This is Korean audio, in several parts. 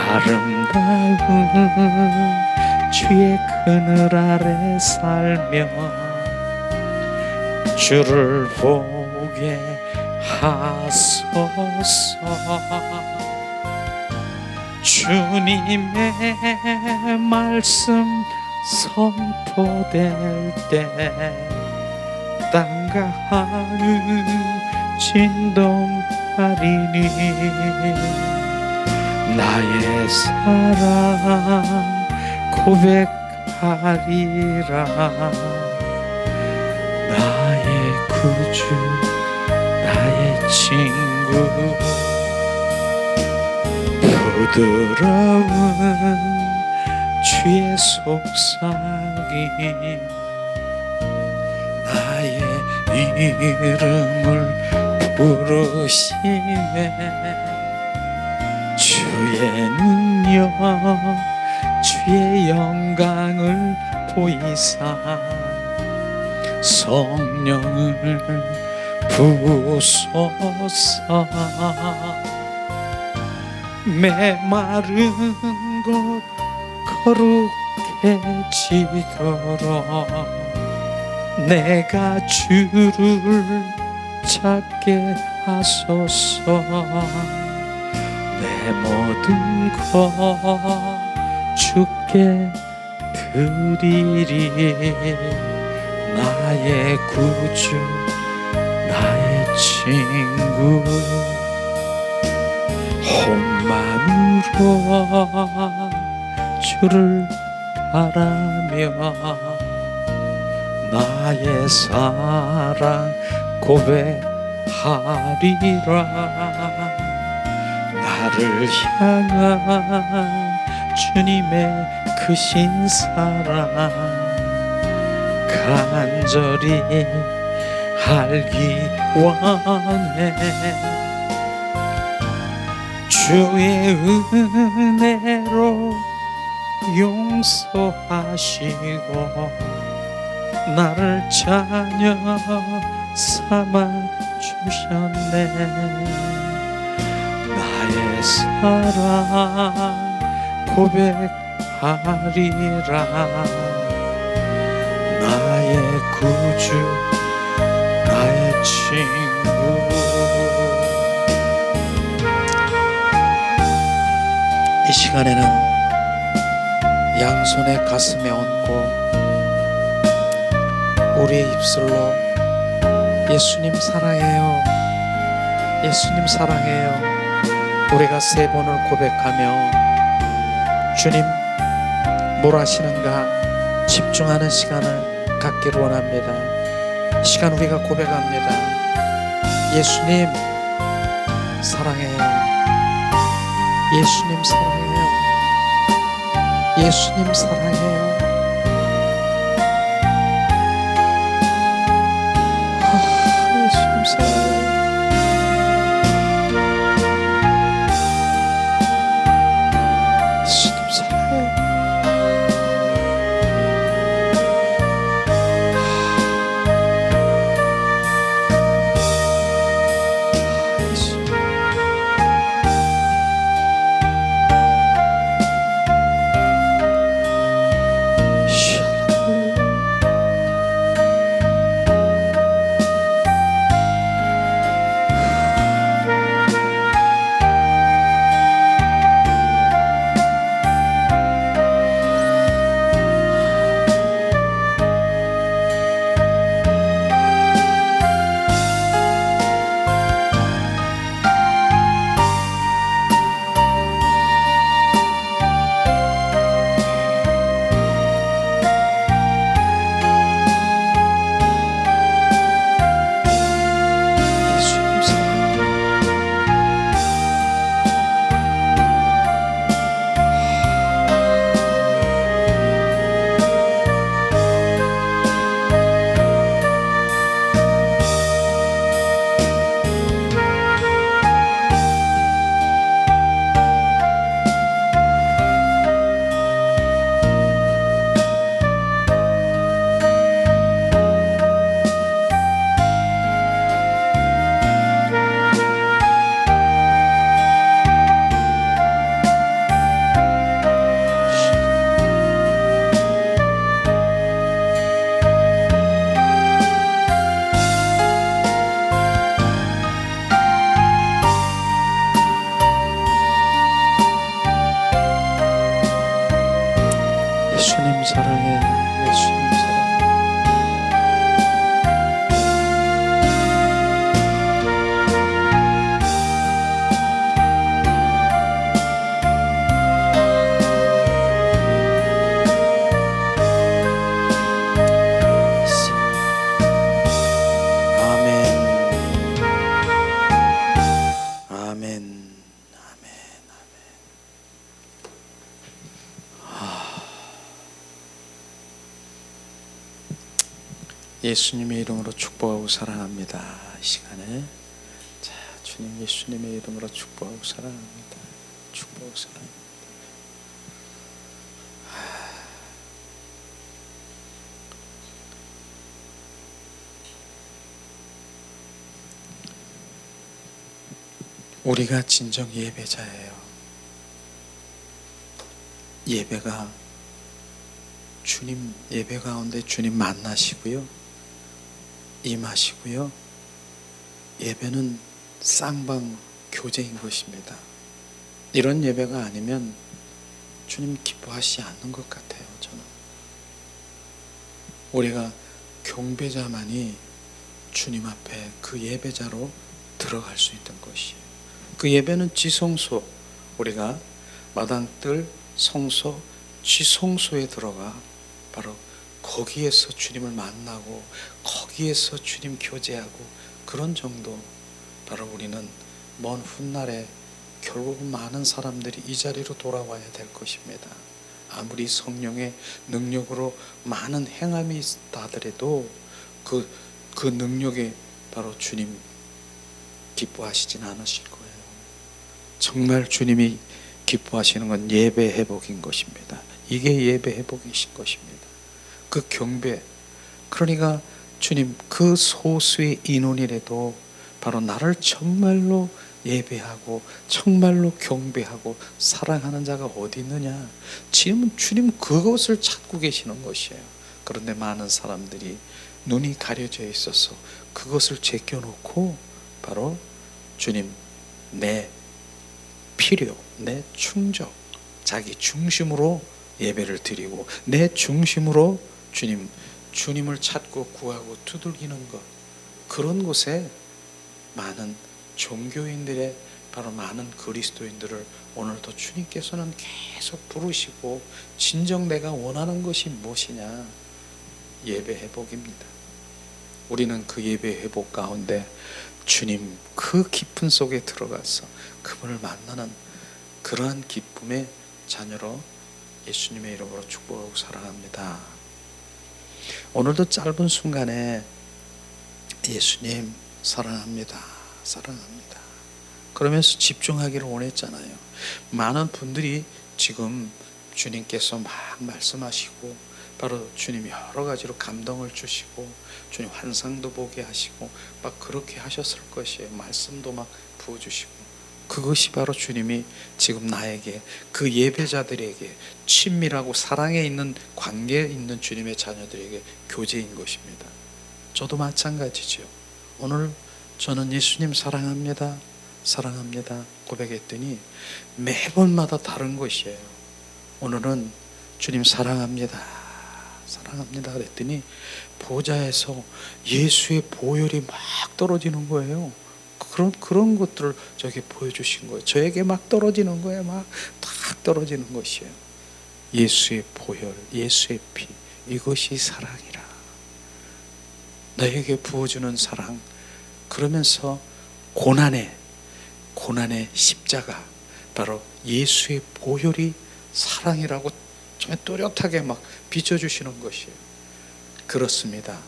아름다운 주의 그늘 아래 살며 주를 보게 하소서. 주님의 말씀 선포될 때 땅과 하늘 진동하리니 나의 사랑 고백하리라. 나의 구주 나의 친구 부드러운 주의 속삭임 나의 이름을 부르시네. 주의 능력 주의 영광을 보이사 성령을 부소서. 메마른 곳 거룩해지도록 내가 주를 찾게 하소서. 내 모든 것 주께 드리리. 나의 구주 나의 친구 온 마음으로 주를 바라며 나의 사랑 고백하리라. 나를 향한 주님의 크신 사랑 간절히 알기 원해. 주의 은혜로 용서하시고 나를 자녀 삼아 주셨네. 나의 사랑 고백하리라. 나의 구주 나의 친구. 이 시간에는 양손에 가슴에 얹고 우리의 입술로 예수님 사랑해요 예수님 사랑해요 우리가 3번을 고백하며 주님 뭘 하시는가 집중하는 시간을 갖기를 원합니다. 이 시간 우리가 고백합니다. 예수님 사랑해요. 예수님 사랑해요. 예수님 사랑해요. 예수님 사랑해요. 예수님 사랑해요. 예수님의 이름으로 축복하고 사랑합니다. 이 시간에 자, 주님 예수님의 이름으로 축복하고 사랑합니다. 축복하고 사랑합니다. 우리가 진정 예배자예요. 예배가 주님 예배 가운데 주님 만나시고요, 임하시고요. 예배는 쌍방 교제인 것입니다. 이런 예배가 아니면 주님 기뻐하시지 않는 것 같아요. 저는 우리가 경배자만이 주님 앞에 그 예배자로 들어갈 수 있던 것이에요. 그 예배는 지성소, 우리가 마당뜰 성소 지성소에 들어가 바로 거기에서 주님을 만나고 거기에서 주님 교제하고 그런 정도. 바로 우리는 먼 훗날에 결국 많은 사람들이 이 자리로 돌아와야 될 것입니다. 아무리 성령의 능력으로 많은 행함이 있다 하더라도 그 능력에 바로 주님 기뻐하시진 않으실 거예요. 정말 주님이 기뻐하시는 건 예배 회복인 것입니다. 이게 예배 회복이신 것입니다. 그 경배, 그러니까 주님 그 소수의 인원이라도 바로 나를 정말로 예배하고 정말로 경배하고 사랑하는 자가 어디 있느냐. 지금 주님 그것을 찾고 계시는 것이에요. 그런데 많은 사람들이 눈이 가려져 있어서 그것을 제껴놓고 바로 주님 내 필요, 내 충족, 자기 중심으로 예배를 드리고 내 중심으로 주님을 찾고 구하고 두들기는 것, 그런 곳에 많은 종교인들의 바로 많은 그리스도인들을 오늘도 주님께서는 계속 부르시고 진정 내가 원하는 것이 무엇이냐? 예배 회복입니다. 우리는 그 예배 회복 가운데 주님 그 깊은 속에 들어가서 그분을 만나는 그러한 기쁨의 자녀로 예수님의 이름으로 축복하고 사랑합니다. 오늘도 짧은 순간에 예수님 사랑합니다, 사랑합니다 그러면서 집중하기를 원했잖아요. 많은 분들이 지금 주님께서 막 말씀하시고 바로 주님이 여러 가지로 감동을 주시고 주님 환상도 보게 하시고 막 그렇게 하셨을 것이에요. 말씀도 막 부어주시고, 그것이 바로 주님이 지금 나에게 그 예배자들에게 친밀하고 사랑에 있는 관계에 있는 주님의 자녀들에게 교제인 것입니다. 저도 마찬가지죠. 오늘 저는 예수님 사랑합니다, 사랑합니다 고백했더니 매번마다 다른 것이에요. 오늘은 주님 사랑합니다, 사랑합니다 그랬더니 보좌에서 예수의 보혈이 막 떨어지는 거예요. 그런 것들을 저에게 보여주신 거예요. 저에게 막 떨어지는 거예요. 막 탁 떨어지는 것이에요. 예수의 보혈, 예수의 피, 이것이 사랑이라. 너에게 부어주는 사랑. 그러면서 고난의 십자가, 바로 예수의 보혈이 사랑이라고 정말 또렷하게 막 비춰주시는 것이에요. 그렇습니다.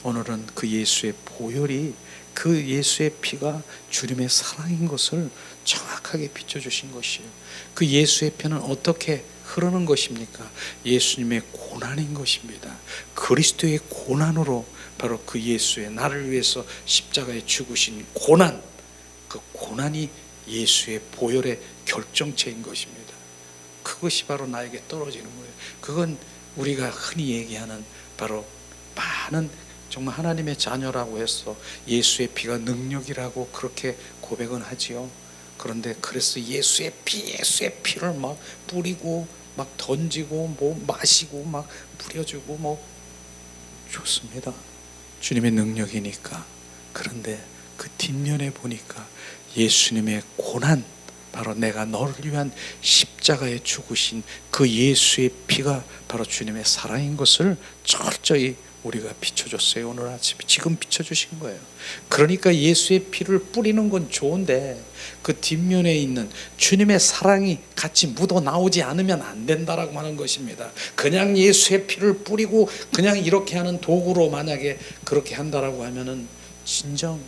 오늘은 그 예수의 보혈이, 그 예수의 피가 주님의 사랑인 것을 정확하게 비춰주신 것이에요. 그 예수의 피는 어떻게 흐르는 것입니까? 예수님의 고난인 것입니다. 그리스도의 고난으로 바로 그 예수의 나를 위해서 십자가에 죽으신 고난, 그 고난이 예수의 보혈의 결정체인 것입니다. 그것이 바로 나에게 떨어지는 거예요. 그건 우리가 흔히 얘기하는 바로 많은 정말 하나님의 자녀라고 해서 예수의 피가 능력이라고 그렇게 고백은 하지요. 그런데 그래서 예수의 피를 막 뿌리고 막 던지고 뭐 마시고 막 뿌려주고 뭐 좋습니다. 주님의 능력이니까. 그런데 그 뒷면에 보니까 예수님의 고난, 바로 내가 너를 위한 십자가에 죽으신 그 예수의 피가 바로 주님의 사랑인 것을 철저히 우리가 비춰줬어요. 오늘 아침에 지금 비춰주신 거예요. 그러니까 예수의 피를 뿌리는 건 좋은데 그 뒷면에 있는 주님의 사랑이 같이 묻어 나오지 않으면 안 된다라고 하는 것입니다. 그냥 예수의 피를 뿌리고 그냥 이렇게 하는 도구로 만약에 그렇게 한다라고 하면은 진정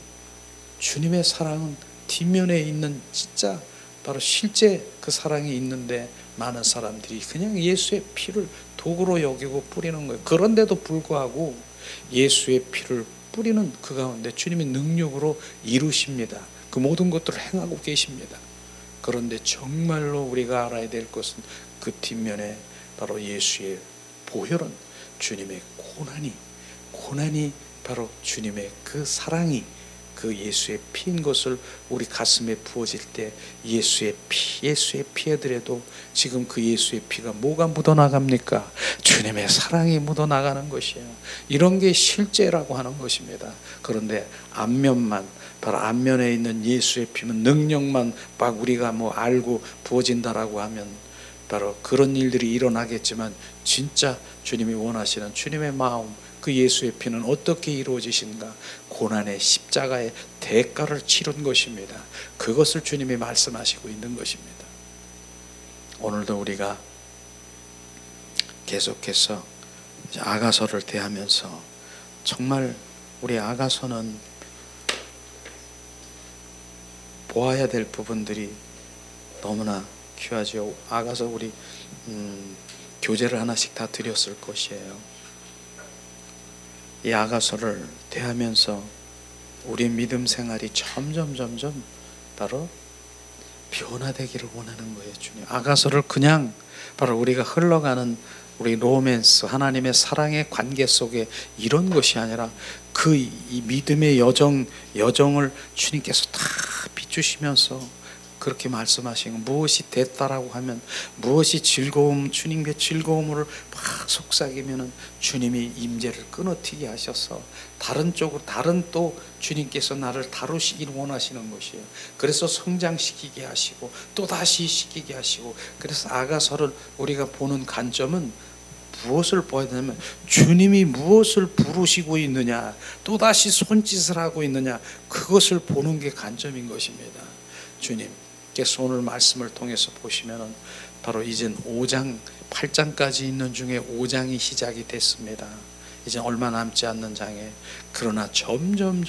주님의 사랑은 뒷면에 있는 진짜 바로 실제 그 사랑이 있는데 많은 사람들이 그냥 예수의 피를 도구로 여기고 뿌리는 거예요. 그런데도 불구하고 예수의 피를 뿌리는 그 가운데 주님이 능력으로 이루십니다. 그 모든 것들을 행하고 계십니다. 그런데 정말로 우리가 알아야 될 것은 그 뒷면에 바로 예수의 보혈은 주님의 고난이 바로 주님의 그 사랑이 그 예수의 피인 것을 우리 가슴에 부어질 때 예수의 피에들에도 지금 그 예수의 피가 뭐가 묻어나갑니까? 주님의 사랑이 묻어나가는 것이에요. 이런 게 실제라고 하는 것입니다. 그런데 앞면만 바로 앞면에 있는 예수의 피는 능력만 막 우리가 뭐 알고 부어진다라고 하면 바로 그런 일들이 일어나겠지만 진짜 주님이 원하시는 주님의 마음 그 예수의 피는 어떻게 이루어지신가? 고난의 십자가의 대가를 치른 것입니다. 그것을 주님이 말씀하시고 있는 것입니다. 오늘도 우리가 계속해서 아가서를 대하면서 정말 우리 아가서는 보아야 될 부분들이 너무나 귀하죠. 아가서 우리 교재를 하나씩 다 드렸을 것이에요. 이 아가서를 대하면서 우리 믿음 생활이 점점 바로 변화되기를 원하는 거예요. 주님. 아가서를 그냥 바로 우리가 흘러가는 우리 로맨스 하나님의 사랑의 관계 속에 이런 것이 아니라 그 이 믿음의 여정을 주님께서 다 비추시면서 그렇게 말씀하시고 무엇이 됐다라고 하면 무엇이 주님의 즐거움을 막 속삭이면은 주님이 임재를 끊어뜨게 하셔서 다른 또 주님께서 나를 다루시길 원하시는 것이에요. 그래서 성장시키게 하시고 또 다시 시키게 하시고 그래서 아가서를 우리가 보는 관점은 무엇을 보아야 되냐면 주님이 무엇을 부르시고 있느냐 또다시 손짓을 하고 있느냐 그것을 보는 게 관점인 것입니다. 주님께서 오늘 말씀을 통해서 보시면 바로 이젠 5장 8장까지 있는 중에 5장이 시작이 됐습니다. 이제 얼마 남지 않는 장에 그러나 점점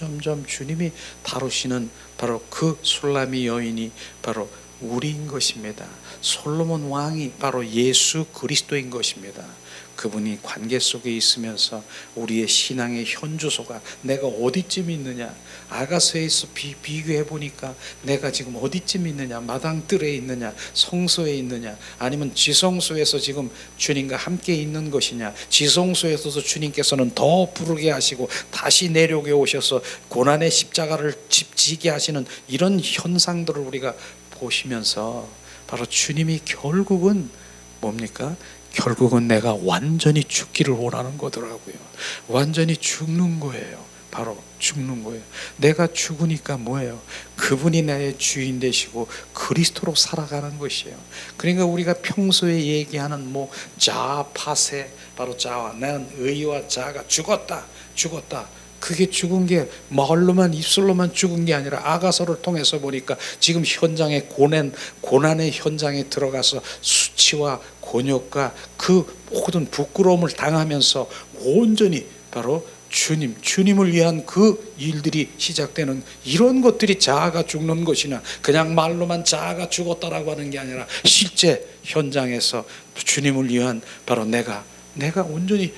주님이 다루시는 바로 그 술라미 여인이 바로 우리인 것입니다. 솔로몬 왕이 바로 예수 그리스도인 것입니다. 그분이 관계 속에 있으면서 우리의 신앙의 현주소가 내가 어디쯤 있느냐 아가서에서 비교해 보니까 내가 지금 어디쯤 있느냐 마당뜰에 있느냐 성소에 있느냐 아니면 지성소에서 지금 주님과 함께 있는 것이냐 지성소에서도 주님께서는 더 부르게 하시고 다시 내려오게 오셔서 고난의 십자가를 지게 하시는 이런 현상들을 우리가 보시면서 바로 주님이 결국은 뭡니까? 결국은 내가 완전히 죽기를 원하는 거더라고요. 완전히 죽는 거예요. 바로 죽는 거예요. 내가 죽으니까 뭐예요? 그분이 나의 주인 되시고 그리스도로 살아가는 것이에요. 그러니까 우리가 평소에 얘기하는 뭐 자아 파세 바로 자아 나는 의와 자아가 죽었다 그게 죽은 게 말로만 입술로만 죽은 게 아니라 아가서를 통해서 보니까 지금 현장에 고난의 현장에 들어가서 수치와 곤욕과 그 모든 부끄러움을 당하면서 온전히 바로 주님을 위한 그 일들이 시작되는 이런 것들이 자아가 죽는 것이나 그냥 말로만 자아가 죽었다라고 하는 게 아니라 실제 현장에서 주님을 위한 바로 내가 온전히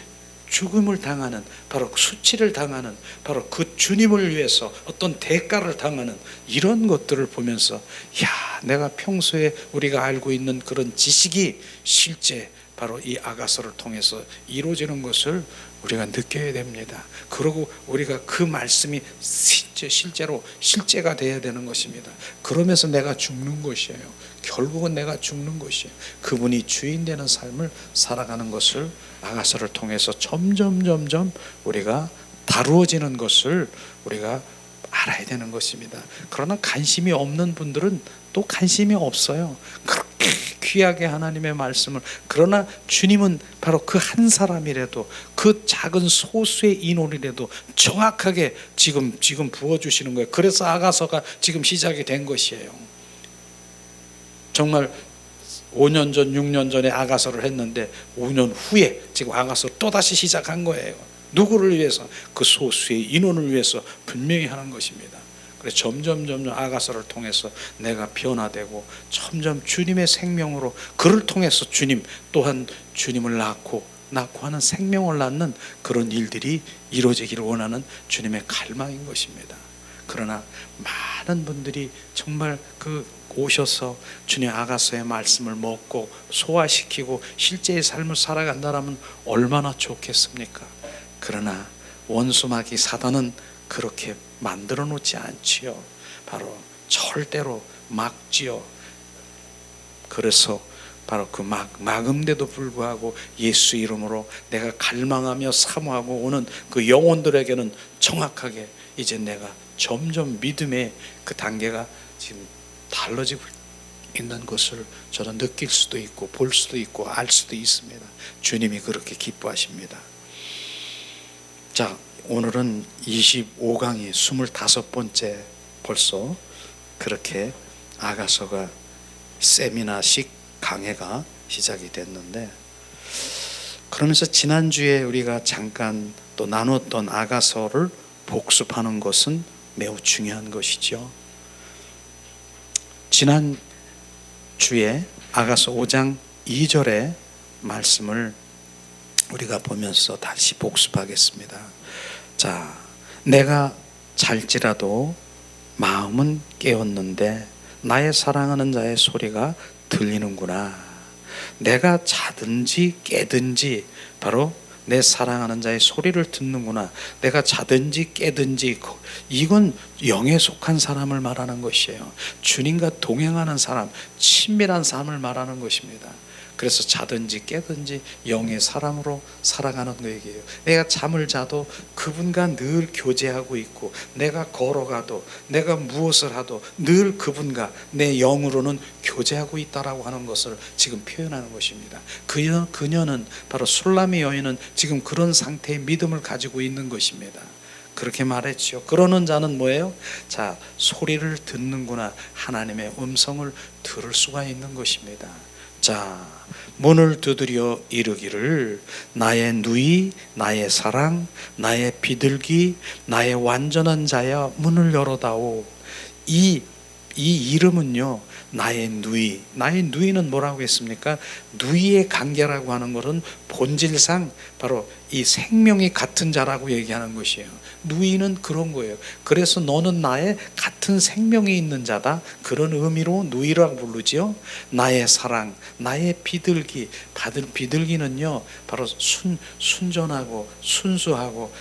죽음을 당하는 바로 수치를 당하는 바로 그 주님을 위해서 어떤 대가를 당하는 이런 것들을 보면서 야 내가 평소에 우리가 알고 있는 그런 지식이 실제 바로 이 아가서를 통해서 이루어지는 것을 우리가 느껴야 됩니다. 그리고 우리가 그 말씀이 실제로 실제가 되어야 되는 것입니다. 그러면서 내가 죽는 것이에요. 결국은 내가 죽는 것이에요. 그분이 주인 되는 삶을 살아가는 것을 아가서를 통해서 점점 우리가 다루어지는 것을 우리가 알아야 되는 것입니다. 그러나 관심이 없는 분들은 또 관심이 없어요. 그렇게 귀하게 하나님의 말씀을, 그러나 주님은 바로 그 한 사람이라도, 그 작은 소수의 인원이라도 정확하게 지금 부어주시는 거예요. 그래서 아가서가 지금 시작이 된 것이에요. 정말 5년 전 6년 전에 아가서를 했는데 5년 후에 지금 아가서 또다시 시작한 거예요. 누구를 위해서? 그 소수의 인원을 위해서 분명히 하는 것입니다. 그래서 점점 아가서를 통해서 내가 변화되고 점점 주님의 생명으로, 그를 통해서 주님 또한 주님을 낳고 하는 생명을 낳는 그런 일들이 이루어지기를 원하는 주님의 갈망인 것입니다. 그러나 많은 분들이 정말 오셔서 주님 아가서의 말씀을 먹고 소화시키고 실제의 삶을 살아간다라면 얼마나 좋겠습니까? 그러나 원수마귀 사단은 그렇게 만들어 놓지 않지요. 바로 절대로 막지요. 그래서 바로 그 막음대도 불구하고 예수 이름으로 내가 갈망하며 사모하고 오는 그 영혼들에게는 정확하게 이제 내가 점점 믿음의 그 단계가 지금 달라지고 있는 것을 저는 느낄 수도 있고 볼 수도 있고 알 수도 있습니다. 주님이 그렇게 기뻐하십니다. 자, 오늘은 25강이 25번째 벌써 그렇게 아가서가 세미나식 강해가 시작이 됐는데, 그러면서 지난주에 우리가 잠깐 또 나눴던 아가서를 복습하는 것은 매우 중요한 것이죠. 지난주에 아가서 5장 2절의 말씀을 우리가 보면서 다시 복습하겠습니다. 자, 내가 잘지라도 마음은 깨었는데 나의 사랑하는 자의 소리가 들리는구나. 내가 자든지 깨든지 바로 내 사랑하는 자의 소리를 듣는구나. 내가 자든지 깨든지, 이건 영에 속한 사람을 말하는 것이에요. 주님과 동행하는 사람, 친밀한 삶을 말하는 것입니다. 그래서 자든지 깨든지 영의 사람으로 살아가는 거예요. 내가 잠을 자도 그분과 늘 교제하고 있고, 내가 걸어가도 내가 무엇을 하도 늘 그분과 내 영으로는 교제하고 있다라고 하는 것을 지금 표현하는 것입니다. 그녀는 바로 술람의 여인은 지금 그런 상태의 믿음을 가지고 있는 것입니다. 그렇게 말했죠. 그러는 자는 뭐예요? 자, 소리를 듣는구나. 하나님의 음성을 들을 수가 있는 것입니다. 자, 문을 두드려 이르기를 나의 누이, 나의 사랑, 나의 비둘기, 나의 완전한 자야 문을 열어다오. 이 이름은요, 나의 누이. 나의 누이는 뭐라고 했습니까? 누이의 관계라고 하는 것은 본질상 바로 이 생명이 같은 자라고 얘기하는 것이에요. 누이는 그런 거예요. 그래서 너는 나의 같은 생명이 있는 자다, 그런 의미로 누이라고 부르지요. 나의 사랑, 나의 비둘기. 비둘기는요 바로 순전하고 순수하고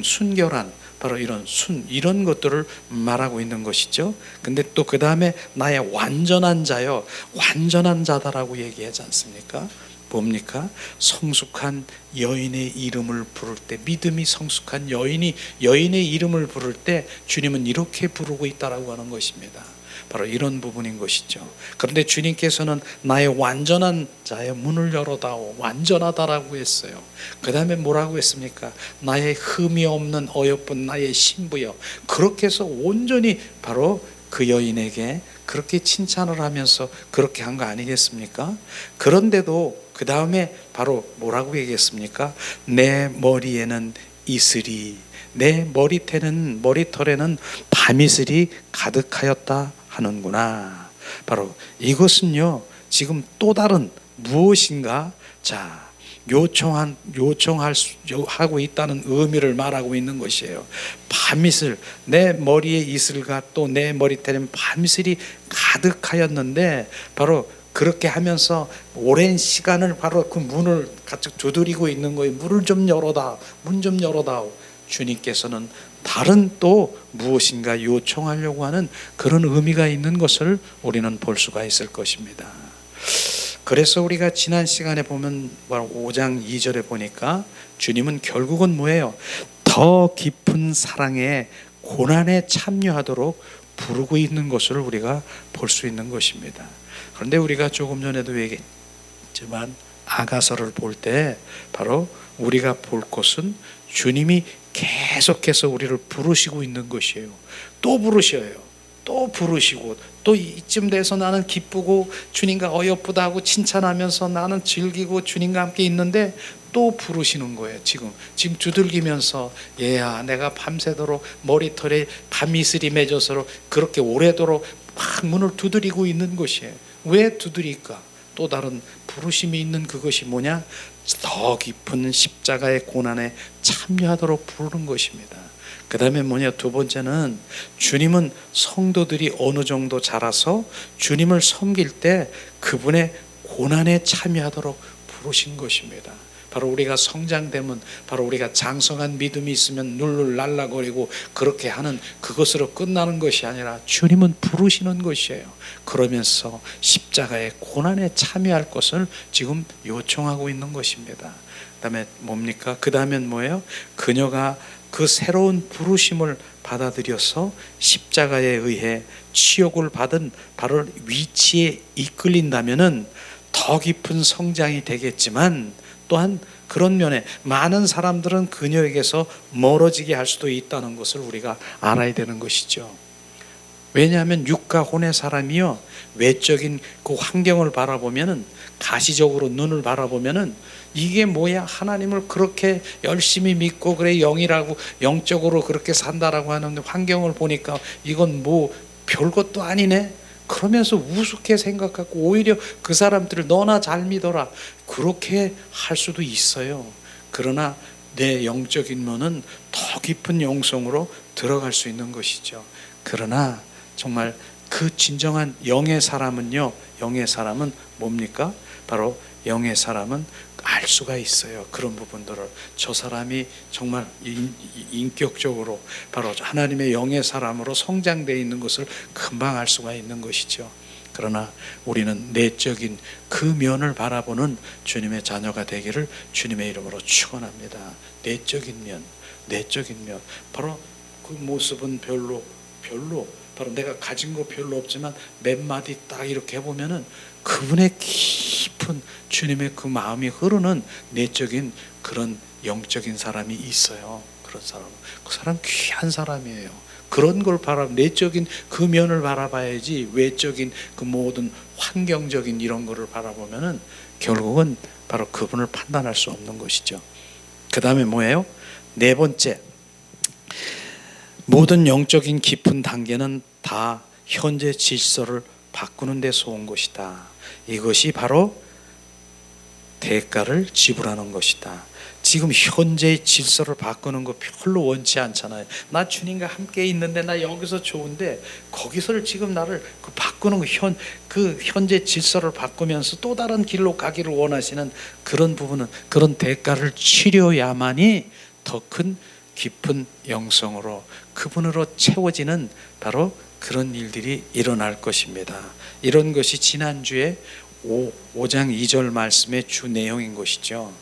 순결한 바로 이런 것들을 말하고 있는 것이죠. 근데 또 그 다음에 나의 완전한 자요, 완전한 자다라고 얘기하지 않습니까? 뭡니까? 성숙한 여인의 이름을 부를 때, 믿음이 성숙한 여인의 이름을 부를 때 주님은 이렇게 부르고 있다라고 하는 것입니다. 바로 이런 부분인 것이죠. 그런데 주님께서는 나의 완전한 자의 문을 열어다오, 완전하다라고 했어요. 그 다음에 뭐라고 했습니까? 나의 흠이 없는 어여쁜 나의 신부여. 그렇게 해서 온전히 바로 그 여인에게 그렇게 칭찬을 하면서 그렇게 한 거 아니겠습니까? 그런데도 그 다음에 바로 뭐라고 얘기했습니까? 내 머리에는 이슬이, 내 머리털에는 밤이슬이 가득하였다 하는구나. 바로 이것은요, 지금 또 다른 무엇인가, 자, 요청하고 있다는 의미를 말하고 있는 것이에요. 밤이슬, 내 머리에 이슬과 또 내 머리털에는 밤이슬이 가득하였는데, 바로 그렇게 하면서 오랜 시간을 바로 그 문을 같이 두드리고 있는 거예요. 문을 좀 열어다, 문 좀 열어다오. 주님께서는 다른 또 무엇인가 요청하려고 하는 그런 의미가 있는 것을 우리는 볼 수가 있을 것입니다. 그래서 우리가 지난 시간에 보면 5장 2절에 보니까 주님은 결국은 뭐예요? 더 깊은 사랑에 고난에 참여하도록 부르고 있는 것을 우리가 볼 수 있는 것입니다. 그런데 우리가 조금 전에도 얘기했지만 아가서를 볼 때 바로 우리가 볼 것은 주님이 계속해서 우리를 부르시고 있는 것이에요. 또 부르셔요. 또 부르시고, 또 이쯤 돼서 나는 기쁘고 주님과 어여쁘다 하고 칭찬하면서 나는 즐기고 주님과 함께 있는데 또 부르시는 거예요. 지금 두들기면서, 얘야 내가 밤새도록 머리털에 밤이슬이 맺어서 그렇게 오래도록 막 문을 두드리고 있는 것이에요. 왜 두드릴까? 또 다른 부르심이 있는 그것이 뭐냐? 더 깊은 십자가의 고난에 참여하도록 부르는 것입니다. 그 다음에 뭐냐? 두 번째는 주님은 성도들이 어느 정도 자라서 주님을 섬길 때 그분의 고난에 참여하도록 부르신 것입니다. 바로 우리가 성장되면, 바로 우리가 장성한 믿음이 있으면 눌눌 날라거리고 그렇게 하는 그것으로 끝나는 것이 아니라 주님은 부르시는 것이에요. 그러면서 십자가의 고난에 참여할 것을 지금 요청하고 있는 것입니다. 그 다음에 뭡니까? 그 다음엔 뭐예요? 그녀가 그 새로운 부르심을 받아들여서 십자가에 의해 치욕을 받은 바로 위치에 이끌린다면은 더 깊은 성장이 되겠지만, 또한 그런 면에 많은 사람들은 그녀에게서 멀어지게 할 수도 있다는 것을 우리가 알아야 되는 것이죠. 왜냐하면 육과 혼의 사람이요, 외적인 그 환경을 바라보면은, 가시적으로 눈을 바라보면은 이게 뭐야, 하나님을 그렇게 열심히 믿고 그래 영이라고 영적으로 그렇게 산다라고 하는 환경을 보니까 이건 뭐 별것도 아니네, 그러면서 우습게 생각하고 오히려 그 사람들을 너나 잘 믿어라 그렇게 할 수도 있어요. 그러나 내 영적인 면은 더 깊은 영성으로 들어갈 수 있는 것이죠. 그러나 정말 그 진정한 영의 사람은요, 영의 사람은 뭡니까? 바로 영의 사람은 알 수가 있어요. 그런 부분들을 저 사람이 정말 인격적으로 바로 하나님의 영의 사람으로 성장되어 있는 것을 금방 알 수가 있는 것이죠. 그러나 우리는 내적인 그 면을 바라보는 주님의 자녀가 되기를 주님의 이름으로 축원합니다. 내적인 면, 바로 그 모습은 별로 바로 내가 가진 거 별로 없지만 몇 마디 딱 이렇게 해보면은 그분의 깊은 주님의 그 마음이 흐르는 내적인 그런 영적인 사람이 있어요. 그런 사람, 그 사람 귀한 사람이에요. 그런 걸 내적인 그 면을 바라봐야지 외적인 그 모든 환경적인 이런 거를 바라보면은 결국은 바로 그분을 판단할 수 없는 것이죠. 그 다음에 뭐예요? 네 번째, 모든 영적인 깊은 단계는 다 현재 질서를 바꾸는 데서 온 것이다. 이것이 바로 대가를 지불하는 것이다. 지금 현재의 질서를 바꾸는 거 별로 원치 않잖아요. 나 주님과 함께 있는데, 나 여기서 좋은데 거기서를 지금 나를 바꾸는 거, 그 현재 질서를 바꾸면서 또 다른 길로 가기를 원하시는 그런 부분은, 그런 대가를 치려야만이 더 큰 깊은 영성으로 그분으로 채워지는 바로 그런 일들이 일어날 것입니다. 이런 것이 지난주에 5장 2절 말씀의 주 내용인 것이죠.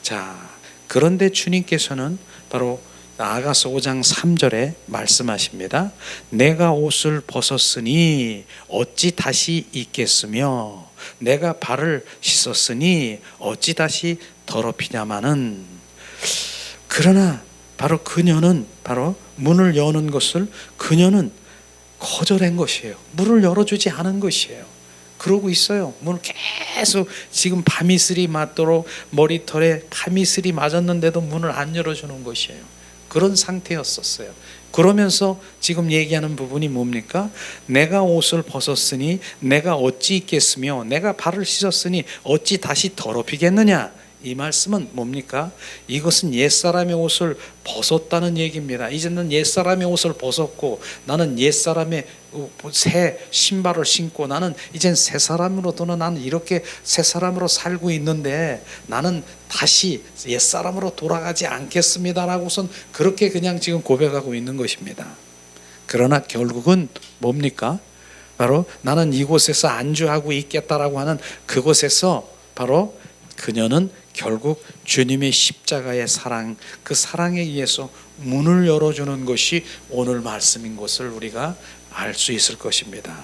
자, 그런데 주님께서는 바로 나아가서 5장 3절에 말씀하십니다. 내가 옷을 벗었으니 어찌 다시 입겠으며 내가 발을 씻었으니 어찌 다시 더럽히냐마는. 그러나 바로 그녀는 바로 문을 여는 것을 그녀는 거절한 것이에요. 문을 열어주지 않은 것이에요. 그러고 있어요. 문을 계속 지금 밤이슬이 맞도록 머리털에 밤이슬이 맞았는데도 문을 안 열어주는 것이에요. 그런 상태였었어요. 그러면서 지금 얘기하는 부분이 뭡니까? 내가 옷을 벗었으니 내가 어찌 입겠으며 내가 발을 씻었으니 어찌 다시 더럽히겠느냐. 이 말씀은 뭡니까? 이것은 옛사람의 옷을 벗었다는 얘기입니다. 이제는 옛사람의 옷을 벗었고 나는 옛사람의 새 신발을 신고 나는 이젠 새 사람으로, 또는 나는 이렇게 새 사람으로 살고 있는데 나는 다시 옛사람으로 돌아가지 않겠습니다라고선 그렇게 그냥 지금 고백하고 있는 것입니다. 그러나 결국은 뭡니까? 바로 나는 이곳에서 안주하고 있겠다라고 하는 그곳에서 바로 그녀는 결국 주님의 십자가의 사랑, 그 사랑에 의해서 문을 열어주는 것이 오늘 말씀인 것을 우리가 알 수 있을 것입니다.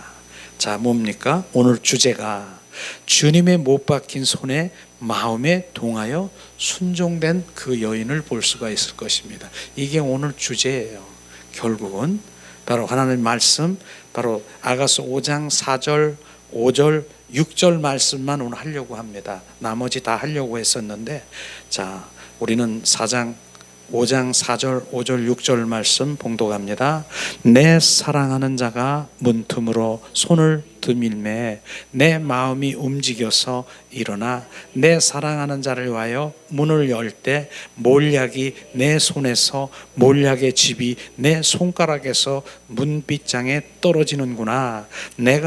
자, 뭡니까? 오늘 주제가 주님의 못 박힌 손에 마음에 동하여 순종된 그 여인을 볼 수가 있을 것입니다. 이게 오늘 주제예요. 결국은 바로 하나님의 말씀, 바로 아가서 5장 4절 5절 6절 말씀만 오늘 하려고 합니다. 나머지 다 하려고 했었는데, 자, 우리는 5장 4절 5절 6절 말씀 봉독합니다. 내 사랑하는 자가 문틈으로 손을 드밀매 내 마음이 움직여서 일어나 내 사랑하는 자를 위하여 문을 열 때 몰약이 내 손에서 몰약의 집이 내 손가락에서 문빗장에 떨어지는구나. 내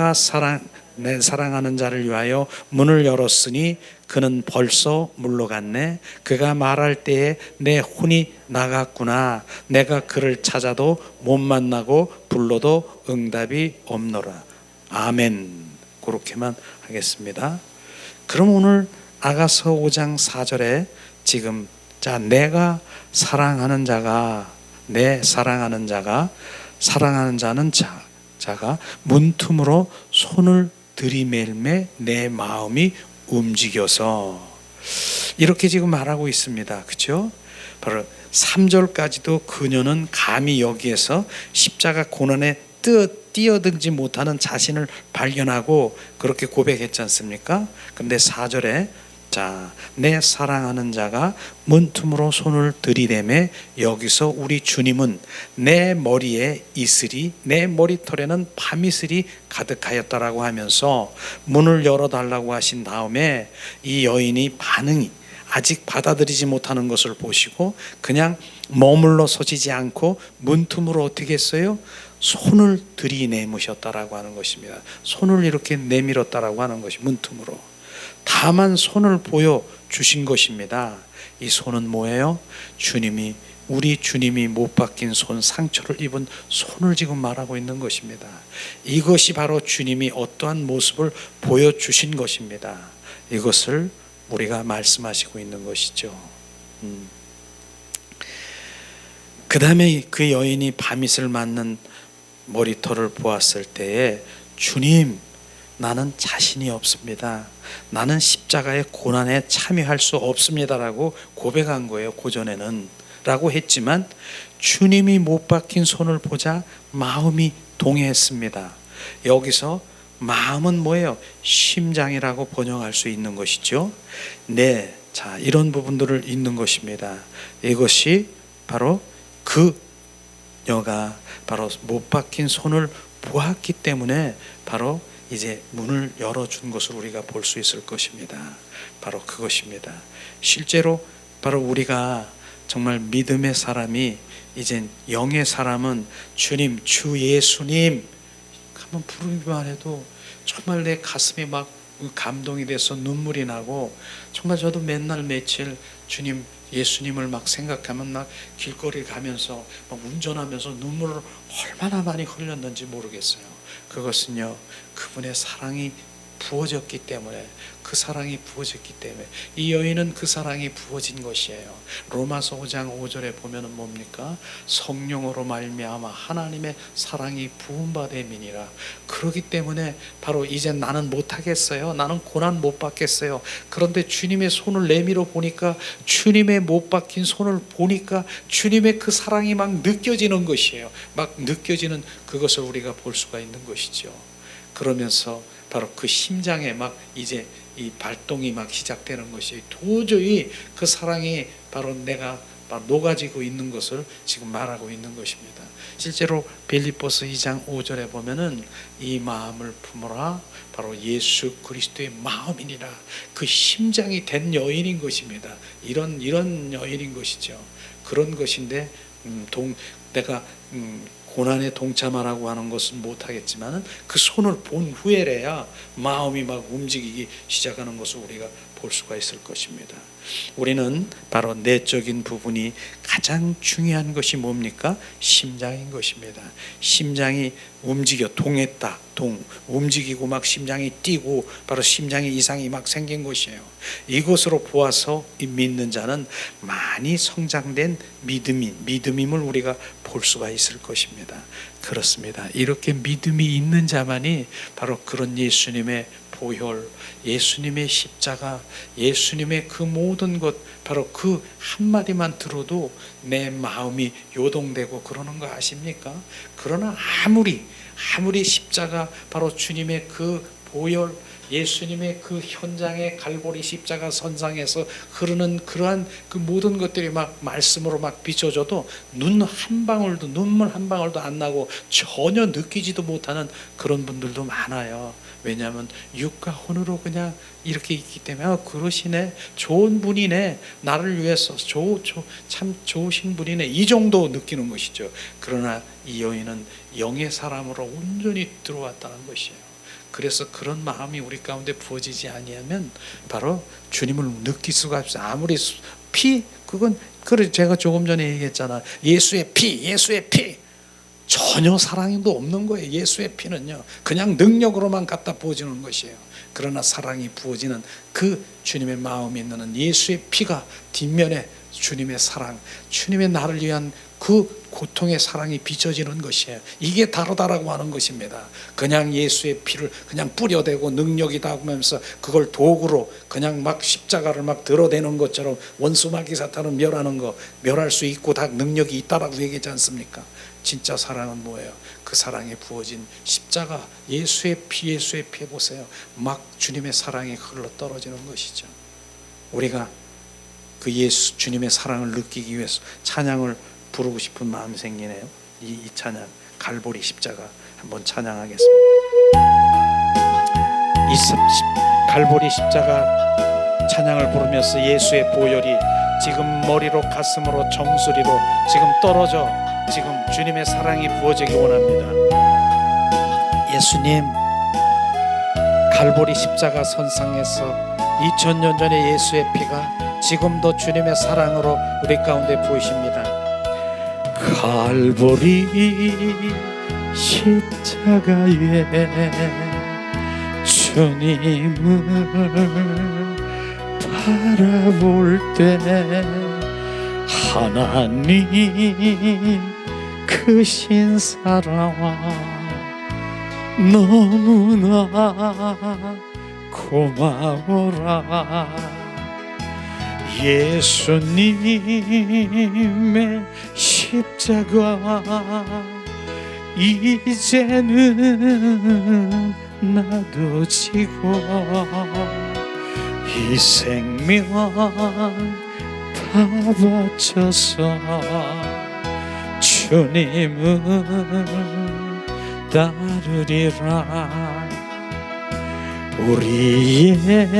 사랑하는 자를 위하여 문을 열었으니 그는 벌써 물러갔네. 그가 말할 때에 내 혼이 나갔구나. 내가 그를 찾아도 못 만나고 불러도 응답이 없노라. 아멘. 그렇게만 하겠습니다. 그럼 오늘 아가서 5장 4절에 지금 자, 내가 사랑하는 자가 사랑하는 자는 자가 문틈으로 손을 들이밀매 내 마음이 움직여서, 이렇게 지금 말하고 있습니다. 그렇죠? 바로 3절까지도 그녀는 감히 여기에서 십자가 고난에 뛰어들지 못하는 자신을 발견하고 그렇게 고백했지 않습니까? 근데 4절에 자, 내 사랑하는 자가 문틈으로 손을 들이대매 여기서 우리 주님은 내 머리에 이슬이 내 머리털에는 밤이슬이 가득하였다라고 하면서 문을 열어달라고 하신 다음에 이 여인이 반응이 아직 받아들이지 못하는 것을 보시고 그냥 머물러 서지지 않고 문틈으로 어떻게 했어요? 손을 들이내미셨다라고 하는 것입니다. 손을 이렇게 내밀었다라고 하는 것이 문틈으로. 다만 손을 보여주신 것입니다. 이 손은 뭐예요? 우리 주님이 못 박힌 손, 상처를 입은 손을 지금 말하고 있는 것입니다. 이것이 바로 주님이 어떠한 모습을 보여주신 것입니다. 이것을 우리가 말씀하시고 있는 것이죠. 그 다음에 그 여인이 밤이슬 맞는 머리털을 보았을 때에 주님, 나는 자신이 없습니다. 나는 십자가의 고난에 참여할 수 없습니다라고 고백한 거예요. 고전에는 라고 했지만 주님이 못 박힌 손을 보자 마음이 동해했습니다. 여기서 마음은 뭐예요? 심장이라고 번역할 수 있는 것이죠. 네, 자, 이런 부분들을 있는 것입니다. 이것이 바로 그녀가 바로 못 박힌 손을 보았기 때문에 바로 이제 문을 열어준 것을 우리가 볼 수 있을 것입니다. 바로 그것입니다. 실제로 바로 우리가 정말 믿음의 사람이 이제 영의 사람은 주님, 주 예수님 한번 부르기만 해도 정말 내 가슴이 막 감동이 돼서 눈물이 나고, 정말 저도 맨날 며칠 주님 예수님을 막 생각하면 막 길거리 가면서 막 운전하면서 눈물을 얼마나 많이 흘렸는지 모르겠어요. 그것은요, 그분의 사랑이 부어졌기 때문에, 그 사랑이 부어졌기 때문에, 이 여인은 그 사랑이 부어진 것이에요. 로마서 5장 5절에 보면은 뭡니까? 성령으로 말미암아 하나님의 사랑이 부은 바 됨이니라. 그렇기 때문에 바로 이제 나는 못하겠어요. 나는 고난 못 받겠어요. 그런데 주님의 손을 내밀어 보니까, 주님의 못 박힌 손을 보니까 주님의 그 사랑이 막 느껴지는 것이에요. 막 느껴지는 그것을 우리가 볼 수가 있는 것이죠. 그러면서 바로 그 심장에 막 이제 이 발동이 막 시작되는 것이, 도저히 그 사랑이 바로 내가 녹아지고 있는 것을 지금 말하고 있는 것입니다. 실제로 빌립보서 2장 5절에 보면은 이 마음을 품어라, 바로 예수 그리스도의 마음이니라. 그 심장이 된 여인인 것입니다. 이런 여인인 것이죠. 그런 것인데 내가 고난에 동참하라고 하는 것은 못하겠지만 그 손을 본 후에래야 마음이 막 움직이기 시작하는 것을 우리가 볼 수가 있을 것입니다. 우리는 바로 내적인 부분이 가장 중요한 것이 뭡니까? 심장인 것입니다. 심장이 움직여 동했다. 움직이고 막 심장이 뛰고 바로 심장에 이상이 막 생긴 것이에요. 이것으로 보아서 믿는 자는 많이 성장된 믿음임을 우리가 볼 수가 있을 것입니다. 그렇습니다. 이렇게 믿음이 있는 자만이 바로 그런 예수님의 보혈, 예수님의 십자가, 예수님의 그 모든 것, 바로 그 한마디만 들어도 내 마음이 요동되고 그러는 거 아십니까? 그러나 아무리 십자가, 바로 주님의 그 보혈, 예수님의 그 현장의 갈보리 십자가 선상에서 흐르는 그러한 그 모든 것들이 막 말씀으로 막 비춰져도 눈물 한 방울도 안 나고 전혀 느끼지도 못하는 그런 분들도 많아요. 왜냐하면 육과 혼으로 그냥 이렇게 있기 때문에 그러시네, 좋은 분이네, 나를 위해서 참 좋으신 분이네, 이 정도 느끼는 것이죠. 그러나 이 여인은 영의 사람으로 온전히 들어왔다는 것이에요. 그래서 그런 마음이 우리 가운데 부어지지 아니하면 바로 주님을 느낄 수가 없어요. 아무리 그래 제가 조금 전에 얘기했잖아. 예수의 피 전혀 사랑도 없는 거예요. 예수의 피는요 그냥 능력으로만 갖다 부어지는 것이에요. 그러나 사랑이 부어지는 그 주님의 마음이 있는 예수의 피가 뒷면에 주님의 사랑, 주님의 나를 위한 그 고통의 사랑이 비춰지는 것이에요. 이게 다르다라고 하는 것입니다. 그냥 예수의 피를 그냥 뿌려대고 능력이다 하면서 그걸 도구로 그냥 막 십자가를 막 들어대는 것처럼 원수 마귀 사탄을 멸할 수 있고 다 능력이 있다라고 얘기하지 않습니까? 진짜 사랑은 뭐예요? 그 사랑에 부어진 십자가, 예수의 피 보세요. 막 주님의 사랑이 흘러 떨어지는 것이죠. 우리가 그 예수 주님의 사랑을 느끼기 위해서 찬양을 부르고 싶은 마음이 생기네요. 이 찬양 갈보리 십자가 한번 찬양하겠습니다. 이 갈보리 십자가 찬양을 부르면서 예수의 보혈이 지금 머리로 가슴으로 정수리로 지금 떨어져 지금 주님의 사랑이 부어지기 원합니다. 예수님, 갈보리 십자가 선상에서 2000년 전의 예수의 피가 지금도 주님의 사랑으로 우리 가운데 부으십니다. 갈보리 십자가에 주님을 바라볼 때 하나님 크신 사랑 너무나 고마워라. 예수님의 십자가 이제는 나도 지고 이 생명 다 바쳐서 주님을 따르리라. 우리에게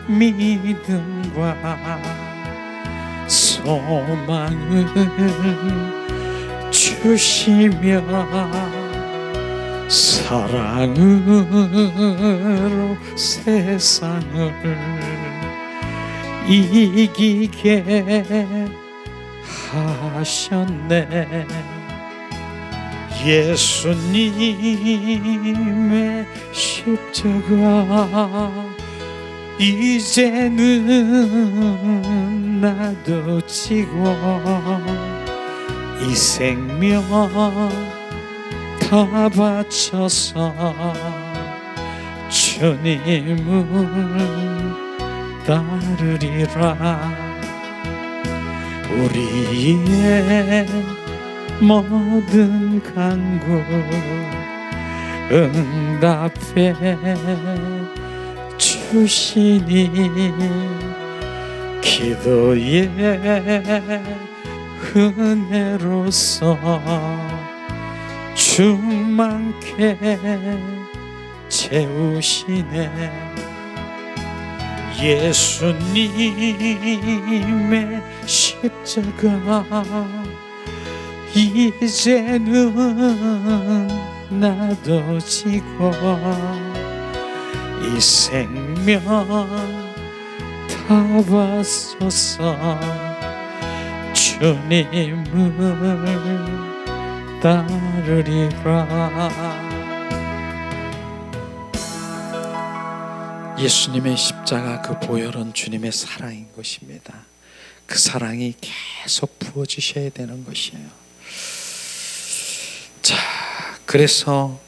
믿음과 소망을 주시며 사랑으로 세상을 이기게 하셨네. 예수님의 십자가 이제는 나도 지고 이 생명 다 바쳐서 주님을 따르리라. 우리의 모든 간구 응답해 주시니 기도의 은혜로서 충만케 채우시네. 예수님의 십자가 이제는 나도 지고 이 생명 타받소서. 주님을 따르리라. 예수님의 십자가 그 보혈은 주님의 사랑인 것입니다. 그 사랑이 계속 부어지셔야 되는 것이에요. 자, 그래서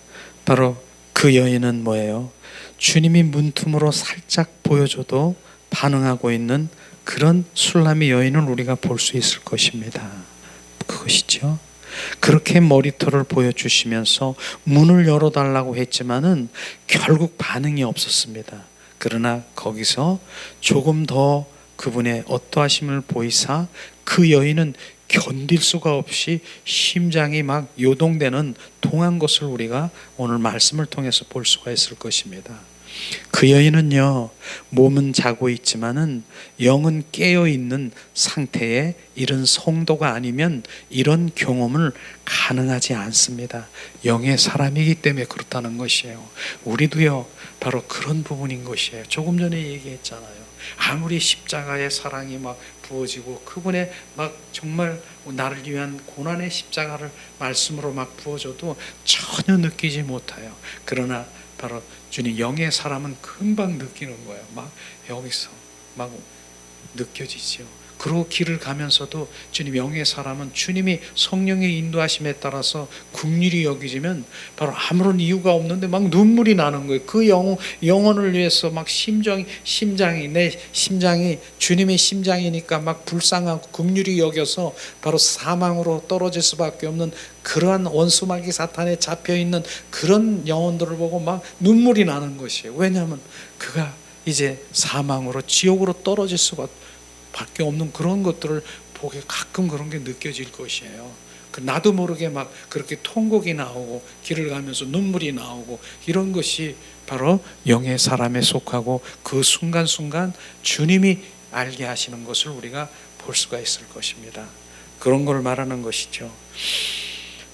바로 그 여인은 뭐예요? 주님이 문틈으로 살짝 보여줘도 반응하고 있는 그런 술람의 여인을 우리가 볼 수 있을 것입니다. 그것이죠. 그렇게 머리털을 보여주시면서 문을 열어달라고 했지만은 결국 반응이 없었습니다. 그러나 거기서 조금 더 그분의 어떠하심을 보이사 그 여인은 견딜 수가 없이 심장이 막 요동되는 동한 것을 우리가 오늘 말씀을 통해서 볼 수가 있을 것입니다. 그 여인은요, 몸은 자고 있지만은 영은 깨어 있는 상태에 이런 성도가 아니면 이런 경험을 가능하지 않습니다. 영의 사람이기 때문에 그렇다는 것이에요. 우리도요, 바로 그런 부분인 것이에요. 조금 전에 얘기했잖아요. 아무리 십자가의 사랑이 막 부어지고 그분의 막 정말 나를 위한 고난의 십자가를 말씀으로 막 부어줘도 전혀 느끼지 못해요. 그러나 바로 주님 영의 사람은 금방 느끼는 거예요. 막 여기서 막 느껴지죠. 그리고 길을 가면서도 주님 영의 사람은 주님이 성령의 인도하심에 따라서 긍휼히 여기지면 바로 아무런 이유가 없는데 막 눈물이 나는 거예요. 그 영혼을 위해서 막 심장이 내 심장이 주님의 심장이니까 막 불쌍하고 긍휼히 여겨서 바로 사망으로 떨어질 수밖에 없는 그러한 원수마귀 사탄에 잡혀있는 그런 영혼들을 보고 막 눈물이 나는 것이에요. 왜냐하면 그가 이제 사망으로 지옥으로 떨어질 수가 밖에 없는 그런 것들을 보게 가끔 그런 게 느껴질 것이에요. 나도 모르게 막 그렇게 통곡이 나오고 길을 가면서 눈물이 나오고 이런 것이 바로 영의 사람에 속하고 그 순간순간 주님이 알게 하시는 것을 우리가 볼 수가 있을 것입니다. 그런 걸 말하는 것이죠.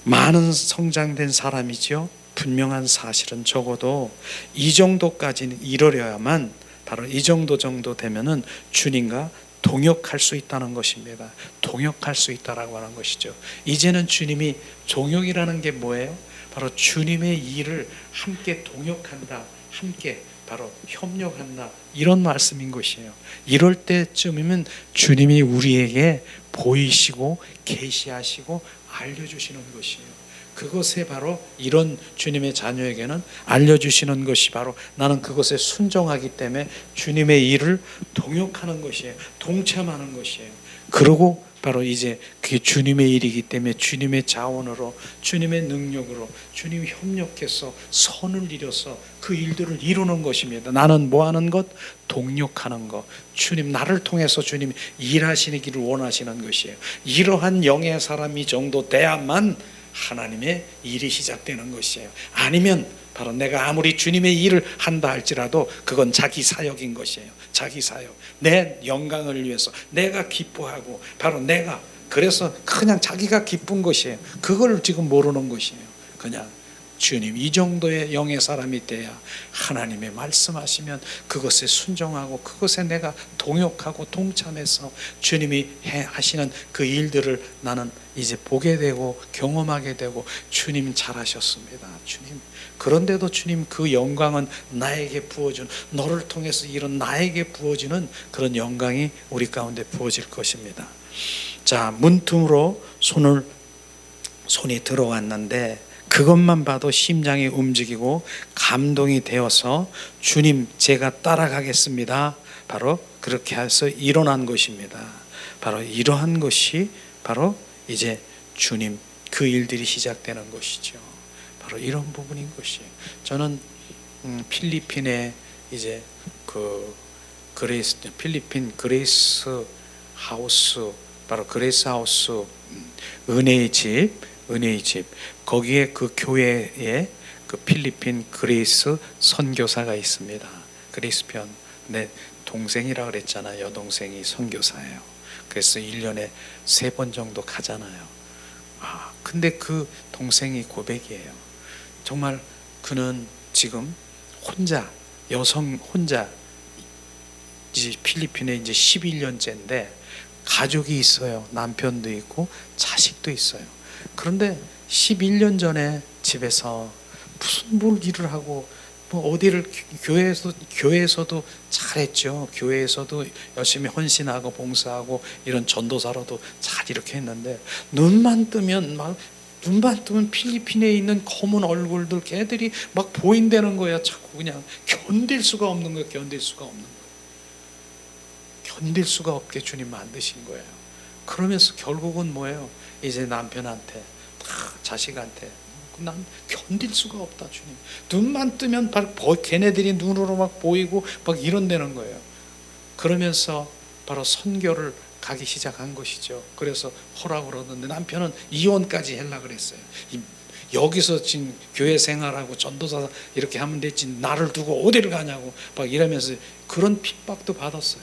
많은 성장된 사람이죠. 분명한 사실은 적어도 이 정도까지는 이르려야만 바로 이 정도 되면은 주님과 동역할 수 있다는 것입니다. 동역할 수 있다라고 하는 것이죠. 이제는 주님이 동역이라는 게 뭐예요? 바로 주님의 일을 함께 동역한다, 함께 바로 협력한다, 이런 말씀인 것이에요. 이럴 때쯤이면 주님이 우리에게 보이시고 계시하시고 알려주시는 것이에요. 그것에 바로 이런 주님의 자녀에게는 알려주시는 것이 바로 나는 그것에 순종하기 때문에 주님의 일을 동역하는 것이에요. 동참하는 것이에요. 그리고 바로 이제 그게 주님의 일이기 때문에 주님의 자원으로 주님의 능력으로 주님이 협력해서 선을 이뤄서 그 일들을 이루는 것입니다. 나는 뭐 하는 것? 동역하는 것. 주님 나를 통해서 주님 일하시기를 원하시는 것이에요. 이러한 영의 사람이 정도 돼야만 하나님의 일이 시작되는 것이에요. 아니면 바로 내가 아무리 주님의 일을 한다 할지라도 그건 자기 사역인 것이에요. 자기 사역, 내 영광을 위해서 내가 기뻐하고 바로 내가 그래서 그냥 자기가 기쁜 것이에요. 그걸 지금 모르는 것이에요. 그냥 주님 이 정도의 영의 사람이 돼야 하나님의 말씀하시면 그것에 순종하고 그것에 내가 동역하고 동참해서 주님이 하시는 그 일들을 나는 이제 보게 되고 경험하게 되고 주님 잘하셨습니다. 주님 그런데도 주님 그 영광은 나에게 부어준 너를 통해서 이런 나에게 부어지는 그런 영광이 우리 가운데 부어질 것입니다. 자, 문틈으로 손이 들어왔는데 그것만 봐도 심장이 움직이고 감동이 되어서 주님 제가 따라가겠습니다. 바로 그렇게 해서 일어난 것입니다. 바로 이러한 것이 바로 이제 주님 그 일들이 시작되는 것이죠. 바로 이런 부분인 것이에요. 저는 필리핀에 이제 그 필리핀 그레이스 하우스 바로 그레이스 하우스 은혜의 집 거기에 그 교회에 그 필리핀 그레이스 선교사가 있습니다. 그레이스 편 내 동생이라 그랬잖아요. 여동생이 선교사예요. 그래서 1년에 3번 정도 가잖아요. 근데 그 동생이 고백이에요. 정말 그는 지금 혼자 여성 혼자 이제 필리핀에 이제 11년째인데 가족이 있어요. 남편도 있고 자식도 있어요. 그런데 11년 전에 집에서 무슨 뭘 일을 하고 뭐 어디를 교회에서도 잘했죠. 교회에서도 열심히 헌신하고 봉사하고 이런 전도사로도 잘 이렇게 했는데 눈만 뜨면 필리핀에 있는 검은 얼굴들 걔들이 막 보인다는 거야. 자꾸 그냥 견딜 수가 없는 거야. 견딜 수가 없는 거야. 견딜 수가 없게 주님 만드신 거예요. 그러면서 결국은 뭐예요? 이제 남편한테 다 자식한테 난 견딜 수가 없다 주님. 눈만 뜨면 바로 걔네들이 눈으로 막 보이고 막 이런다는 거예요. 그러면서 바로 선교를 가기 시작한 것이죠. 그래서 허락을 얻었는데 남편은 이혼까지 하려고 그랬어요. 여기서 지금 교회 생활하고 전도사 이렇게 하면 됐지 나를 두고 어디를 가냐고 막 이러면서 그런 핍박도 받았어요.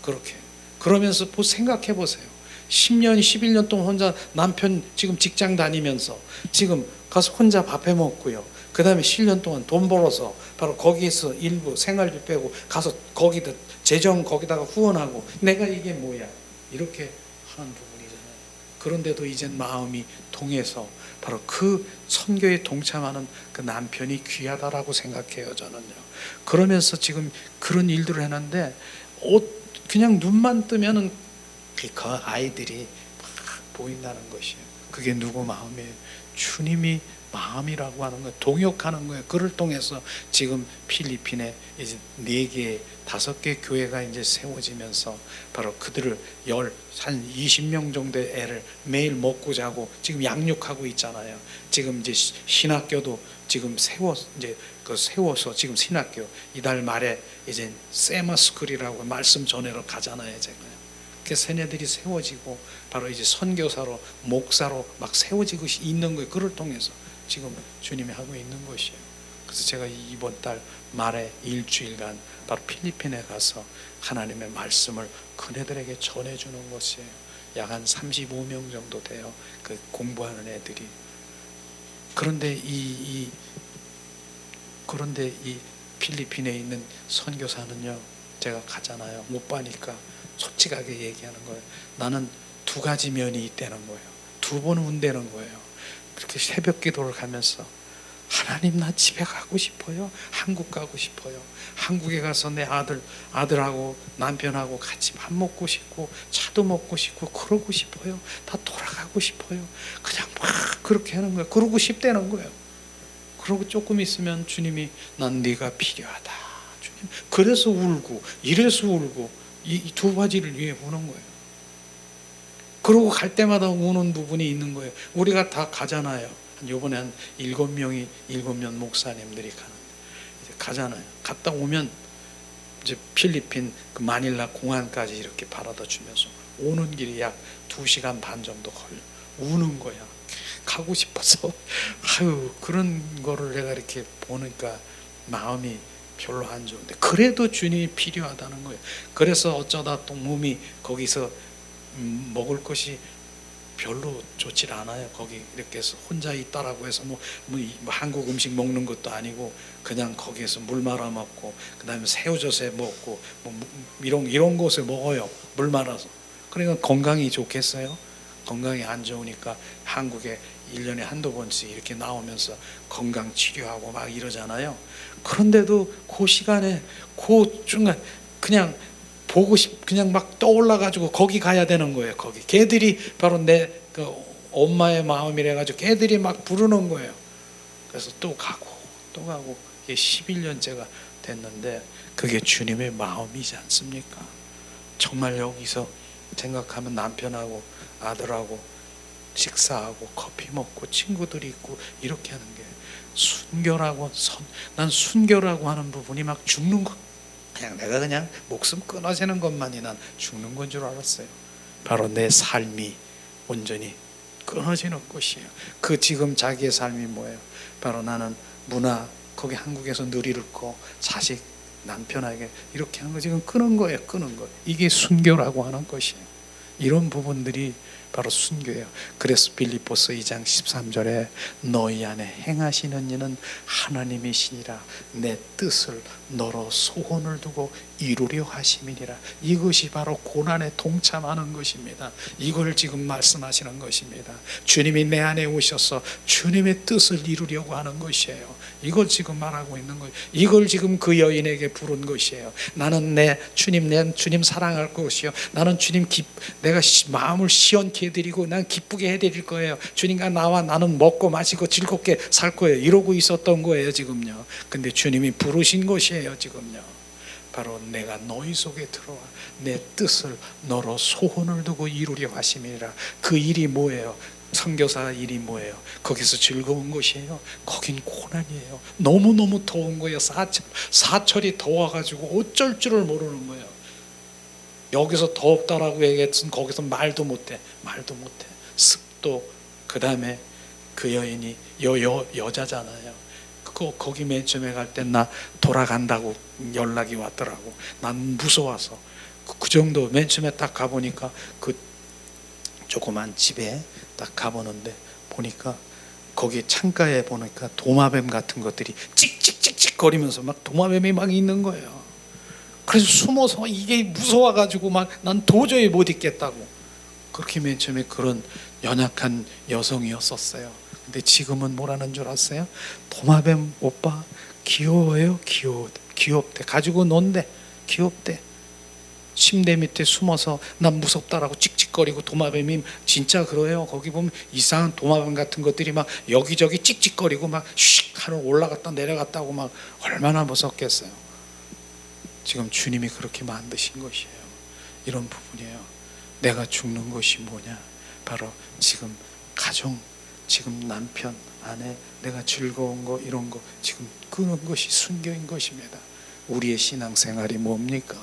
그렇게 그러면서 생각해 보세요. 10년 11년 동안 혼자 남편 지금 직장 다니면서 지금 가서 혼자 밥해 먹고요. 그 다음에 7년 동안 돈 벌어서 바로 거기에서 일부 생활비 빼고 가서 거기다 재정 거기다가 후원하고 내가 이게 뭐야 이렇게 하는 부분이잖아요. 그런데도 이젠 마음이 통해서 바로 그 선교에 동참하는 그 남편이 귀하다라고 생각해요. 저는요. 그러면서 지금 그런 일들을 했는데 그냥 눈만 뜨면은 그 아이들이 막 보인다는 것이에요. 그게 누구 마음이에요? 주님이 마음이라고 하는 거예요. 동역하는 거예요. 그를 통해서 지금 필리핀에 이제 4개, 5개 교회가 이제 세워지면서 바로 그들을 한 20명 정도의 애를 매일 먹고 자고 지금 양육하고 있잖아요. 지금 이제 신학교도 지금 세워서 지금 신학교 이달 말에 이제 세마스쿨이라고 말씀 전하러 가잖아요, 제가요. 그래서 새네들이 세워지고 바로 이제 선교사로 목사로 막 세워지고 있는 거예요. 그를 통해서 지금 주님이 하고 있는 것이에요. 그래서 제가 이번 달 말에 일주일간 바로 필리핀에 가서 하나님의 말씀을 그네들에게 전해주는 것이에요. 약 한 35명 정도 돼요. 그 공부하는 애들이. 그런데 이 필리핀에 있는 선교사는요, 제가 가잖아요. 못 봐니까 솔직하게 얘기하는 거예요. 나는 2가지 면이 있다는 거예요. 2번 운다는 거예요. 그렇게 새벽 기도를 가면서 하나님 나 집에 가고 싶어요. 한국 가고 싶어요. 한국에 가서 내 아들하고 남편하고 같이 밥 먹고 싶고 차도 먹고 싶고 그러고 싶어요. 다 돌아가고 싶어요. 그냥 막 그렇게 하는 거예요. 그러고 싶다는 거예요. 그러고 조금 있으면 주님이 난 네가 필요하다. 주님. 그래서 울고 이래서 울고 이 2가지를 위해 우는 거예요. 그러고 갈 때마다 우는 부분이 있는 거예요. 우리가 다 가잖아요. 이번에 한 7명 목사님들이 이제 가잖아요. 갔다 오면 이제 필리핀 그 마닐라 공항까지 이렇게 바라다 주면서 오는 길이 약 2시간 반 정도 걸려. 우는 거야. 가고 싶어서. 그런 거를 내가 이렇게 보니까 마음이 별로 안 좋은데 그래도 주님이 필요하다는 거예요. 그래서 어쩌다 또 몸이 거기서 먹을 것이 별로 좋질 않아요. 거기 이렇게 해서 혼자 있다라고 해서 뭐 한국 음식 먹는 것도 아니고 그냥 거기에서 물 말아 먹고 그다음에 새우젓에 먹고 이런 것을 먹어요. 물 말아서. 그러니까 건강이 좋겠어요? 건강이 안 좋으니까 한국에 1년에 한두 번씩 이렇게 나오면서 건강 치료하고 막 이러잖아요. 그런데도 그 시간에 그 중간 그냥 그냥 막 떠올라가지고 거기 가야 되는 거예요. 거기 걔들이 바로 내 그 엄마의 마음이래 가지고 걔들이 막 부르는 거예요. 그래서 또 가고 이게 11년째가 됐는데 그게 주님의 마음이지 않습니까? 정말 여기서 생각하면 남편하고 아들하고 식사하고 커피 먹고 친구들이 있고 이렇게 하는 게 난 순교라고 하는 부분이 막 죽는 거. 내가 그냥 목숨 끊어지는 것만이 난 죽는 건 줄 알았어요. 바로 내 삶이 온전히 끊어지는 것이에요. 그 지금 자기의 삶이 뭐예요? 바로 나는 문화 거기 한국에서 늘 잃고 자식 남편에게 이렇게 하는 거 지금 끊은 거예요. 끊은 거. 이게 순교라고 하는 것이에요. 이런 부분들이 바로 순교예요. 그래서 빌립보서 2장 13절에 너희 안에 행하시는 이는 하나님이시니라 내 뜻을 너로 소원을 두고 이루려 하심이니라. 이것이 바로 고난에 동참하는 것입니다. 이걸 지금 말씀하시는 것입니다. 주님이 내 안에 오셔서 주님의 뜻을 이루려고 하는 것이에요. 이걸 지금 말하고 있는 거예요. 이걸 지금 그 여인에게 부른 것이에요. 나는 내 주님 사랑할 것이요, 나는 주님 내가 마음을 시원케 해드리고 난 기쁘게 해드릴 거예요. 주님과 나와 나는 먹고 마시고 즐겁게 살 거예요. 이러고 있었던 거예요 지금요. 근데 주님이 부르신 것이에요 지금요. 바로 내가 너희 속에 들어와 내 뜻을 너로 소원을 두고 이루려 하심이라. 그 일이 뭐예요? 선교사 일이 뭐예요? 거기서 즐거운 것이에요? 거긴 고난이에요. 너무너무 더운 거예요. 사철이 더워가지고 어쩔 줄을 모르는 거예요. 여기서 더웠다라고 얘기했으면 거기서 말도 못해. 습도. 그 다음에 그 여인이 여자잖아요. 거기 맨 처음에 갈 때 나 돌아간다고 연락이 왔더라고. 난 무서워서 그 정도. 맨 처음에 딱 가보니까 그 조그만 집에 딱 가보는데 보니까 거기 창가에 보니까 도마뱀 같은 것들이 찍찍찍찍 거리면서 막 도마뱀이 막 있는 거예요. 그래서 숨어서 이게 무서워가지고 막 난 도저히 못 있겠다고. 그렇게 맨 처음에 그런 연약한 여성이었었어요. 근데 지금은 뭐라는 줄 아세요? 도마뱀 오빠 귀여워요? 귀엽대. 가지고 논대. 귀엽대. 침대 밑에 숨어서 난 무섭다라고 찍찍거리고 도마뱀이 진짜 그래요. 거기 보면 이상한 도마뱀 같은 것들이 막 여기저기 찍찍거리고 막 슉 하늘 올라갔다 내려갔다고 막 얼마나 무섭겠어요. 지금 주님이 그렇게 만드신 것이에요. 이런 부분이에요. 내가 죽는 것이 뭐냐? 바로 지금 가정, 지금 남편, 아내, 내가 즐거운 거 이런 거 지금 그런 것이 순교인 것입니다. 우리의 신앙생활이 뭡니까?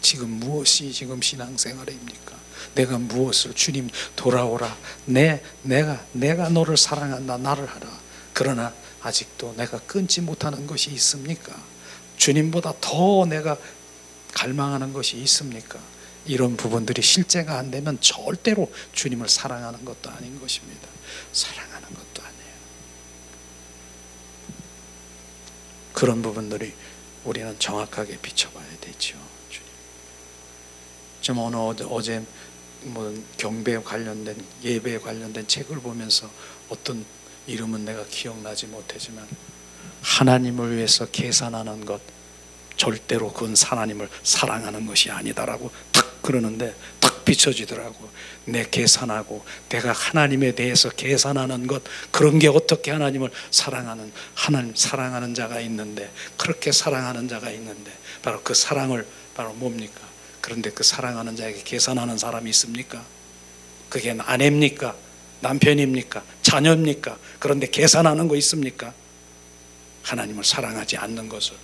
지금 무엇이 지금 신앙생활입니까? 내가 무엇을 주님 돌아오라. 내가 너를 사랑한다. 나를 하라. 그러나 아직도 내가 끊지 못하는 것이 있습니까? 주님보다 더 내가 갈망하는 것이 있습니까? 이런 부분들이 실제가 안 되면 절대로 주님을 사랑하는 것도 아닌 것입니다. 사랑하는 것도 아니에요. 그런 부분들이 우리는 정확하게 비춰봐야 되죠. 좀 어제 뭐 경배에 관련된 예배에 관련된 책을 보면서 어떤 이름은 내가 기억나지 못하지만 하나님을 위해서 계산하는 것 절대로 그건 하나님을 사랑하는 것이 아니다라고 탁 그러는데 탁 비춰지더라고. 내 계산하고 내가 하나님에 대해서 계산하는 것, 그런 게 어떻게 하나님을 하나님 사랑하는 자가 있는데, 그렇게 사랑하는 자가 있는데 바로 그 사랑을 바로 뭡니까? 그런데 그 사랑하는 자에게 계산하는 사람이 있습니까? 그게 아내입니까? 남편입니까? 자녀입니까? 그런데 계산하는 거 있습니까? 하나님을 사랑하지 않는 것을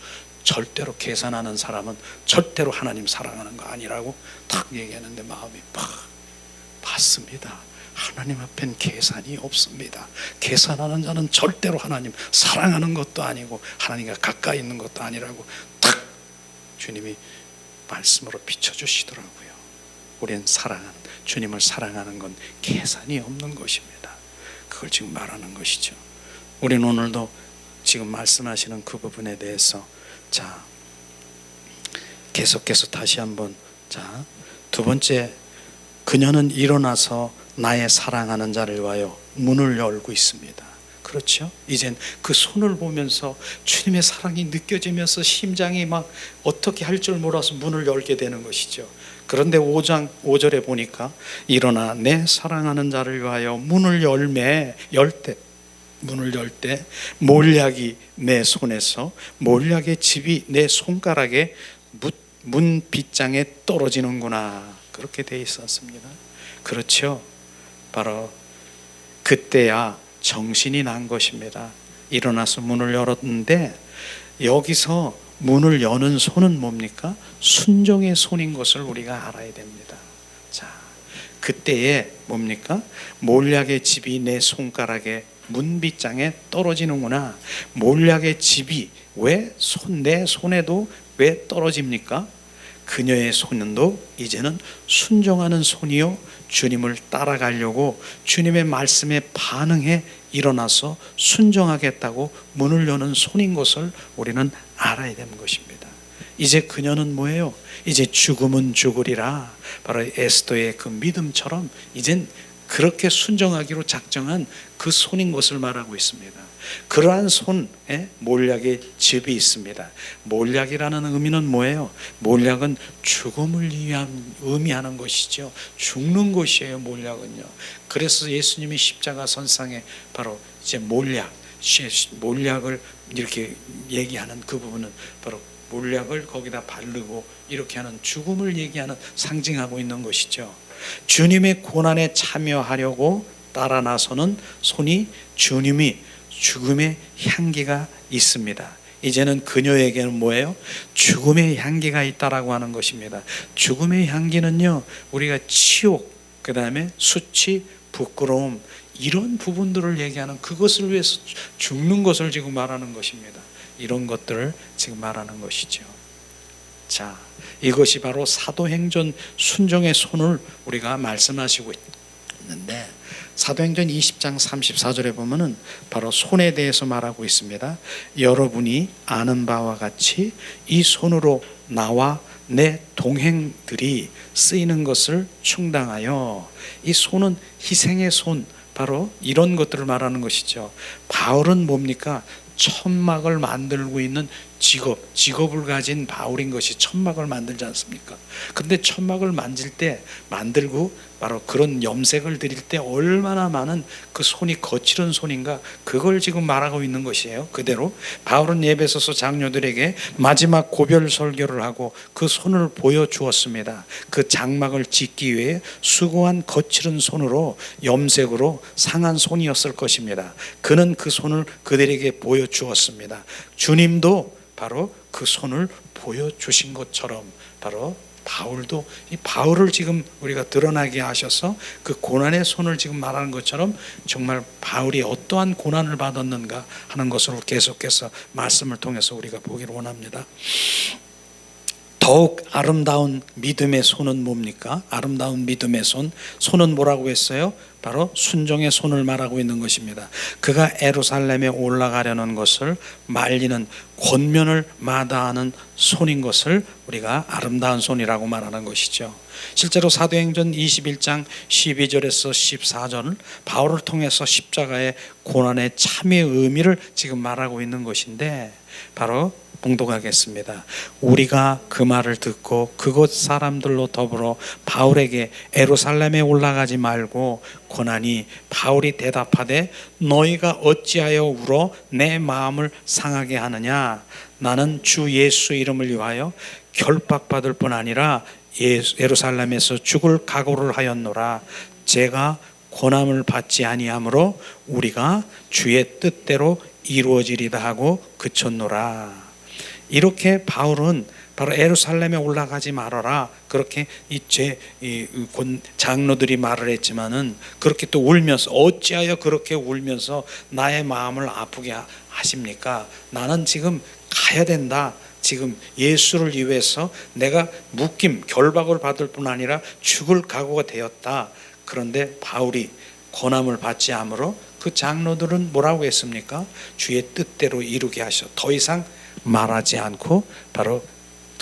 절대로 계산하는 사람은 절대로 하나님 사랑하는 거 아니라고 딱 얘기하는데 마음이 팍 맞습니다. 하나님 앞엔 계산이 없습니다. 계산하는 자는 절대로 하나님 사랑하는 것도 아니고 하나님과 가까이 있는 것도 아니라고 딱 주님이 말씀으로 비춰주시더라고요. 우리는 주님을 사랑하는 건 계산이 없는 것입니다. 그걸 지금 말하는 것이죠. 우리는 오늘도 지금 말씀하시는 그 부분에 대해서 계속해서 다시 한번 두 번째, 그녀는 일어나서 나의 사랑하는 자를 위하여 문을 열고 있습니다. 그렇죠? 이젠 그 손을 보면서 주님의 사랑이 느껴지면서 심장이 막 어떻게 할 줄 몰라서 문을 열게 되는 것이죠. 그런데 5장 5절에 보니까 일어나 내 사랑하는 자를 위하여 문을 열 때 몰약이 내 손에서 몰약의 즙이 내 손가락에 문 빗장에 떨어지는구나. 그렇게 돼 있었습니다. 그렇죠? 바로 그때야 정신이 난 것입니다. 일어나서 문을 열었는데 여기서 문을 여는 손은 뭡니까? 순종의 손인 것을 우리가 알아야 됩니다. 그때에 뭡니까? 몰약의 즙이 내 손가락에 문빗장에 떨어지는구나. 몰약의 즙이 왜 내 손에도 왜 떨어집니까? 그녀의 손도 이제는 순종하는 손이요, 주님을 따라가려고 주님의 말씀에 반응해 일어나서 순종하겠다고 문을 여는 손인 것을 우리는 알아야 되는 것입니다. 이제 그녀는 뭐예요? 이제 죽음은 죽으리라. 바로 에스더의 그 믿음처럼 이젠 그렇게 순종하기로 작정한 그 손인 것을 말하고 있습니다. 그러한 손에 몰약의 즙이 있습니다. 몰약이라는 의미는 뭐예요? 몰약은 죽음을 의미하는 것이죠. 죽는 것이에요, 몰약은요. 그래서 예수님이 십자가 선상에 바로 이제 몰약을 이렇게 얘기하는 그 부분은 바로 몰약을 거기다 바르고 이렇게 하는 죽음을 얘기하는, 상징하고 있는 것이죠. 주님의 고난에 참여하려고 따라 나서는 손이 주님이 죽음의 향기가 있습니다. 이제는 그녀에게는 뭐예요? 죽음의 향기가 있다라고 하는 것입니다. 죽음의 향기는요, 우리가 치욕, 그 다음에 수치, 부끄러움, 이런 부분들을 얘기하는, 그것을 위해서 죽는 것을 지금 말하는 것입니다. 이런 것들을 지금 말하는 것이죠. 자, 이것이 바로 사도행전 순종의 손을 우리가 말씀하시고 있는데, 사도행전 20장 34절에 보면은 바로 손에 대해서 말하고 있습니다. 여러분이 아는 바와 같이 이 손으로 나와 내 동행들이 쓰이는 것을 충당하여, 이 손은 희생의 손, 바로 이런 것들을 말하는 것이죠. 바울은 뭡니까? 천막을 만들고 있는 직업을 가진 바울인 것이 천막을 만들지 않습니까? 근데 천막을 만들고 바로 그런 염색을 드릴 때 얼마나 많은 그 손이 거칠은 손인가, 그걸 지금 말하고 있는 것이에요. 그대로 바울은 에베소서 장로들에게 마지막 고별 설교를 하고 그 손을 보여주었습니다. 그 장막을 짓기 위해 수고한 거칠은 손으로 염색으로 상한 손이었을 것입니다. 그는 그 손을 그들에게 보여주었습니다. 주님도 바로 그 손을 보여주신 것처럼 바로 바울도, 이 바울을 지금 우리가 드러나게 하셔서 그 고난의 손을 지금 말하는 것처럼 정말 바울이 어떠한 고난을 받았는가 하는 것을 계속해서 말씀을 통해서 우리가 보기를 원합니다. 더욱 아름다운 믿음의 손은 뭡니까? 아름다운 믿음의 손은 뭐라고 했어요? 바로 순종의 손을 말하고 있는 것입니다. 그가 예루살렘에 올라가려는 것을 말리는 권면을 마다하는 손인 것을 우리가 아름다운 손이라고 말하는 것이죠. 실제로 사도행전 21장 12절에서 14절은 바울을 통해서 십자가의 고난의 참여의 의미를 지금 말하고 있는 것인데, 바로 봉독하겠습니다. 우리가 그 말을 듣고 그곳 사람들로 더불어 바울에게 예루살렘에 올라가지 말고 고나니, 바울이 대답하되 너희가 어찌하여 울어 내 마음을 상하게 하느냐? 나는 주 예수 이름을 위하여 결박받을 뿐 아니라 예루살렘에서 죽을 각오를 하였노라. 제가 고난을 받지 아니하므로 우리가 주의 뜻대로 이루어지리다 하고 그쳤노라. 이렇게 바울은 바로 예루살렘에 올라가지 말아라, 그렇게 장로들이 말을 했지만은, 그렇게 또 울면서, 어찌하여 그렇게 울면서 나의 마음을 아프게 하십니까? 나는 지금 가야 된다. 지금 예수를 위해서 내가 결박을 받을 뿐 아니라 죽을 각오가 되었다. 그런데 바울이 고난을 받지 않으므로 그 장로들은 뭐라고 했습니까? 주의 뜻대로 이루게 하셔. 더 이상 말하지 않고 바로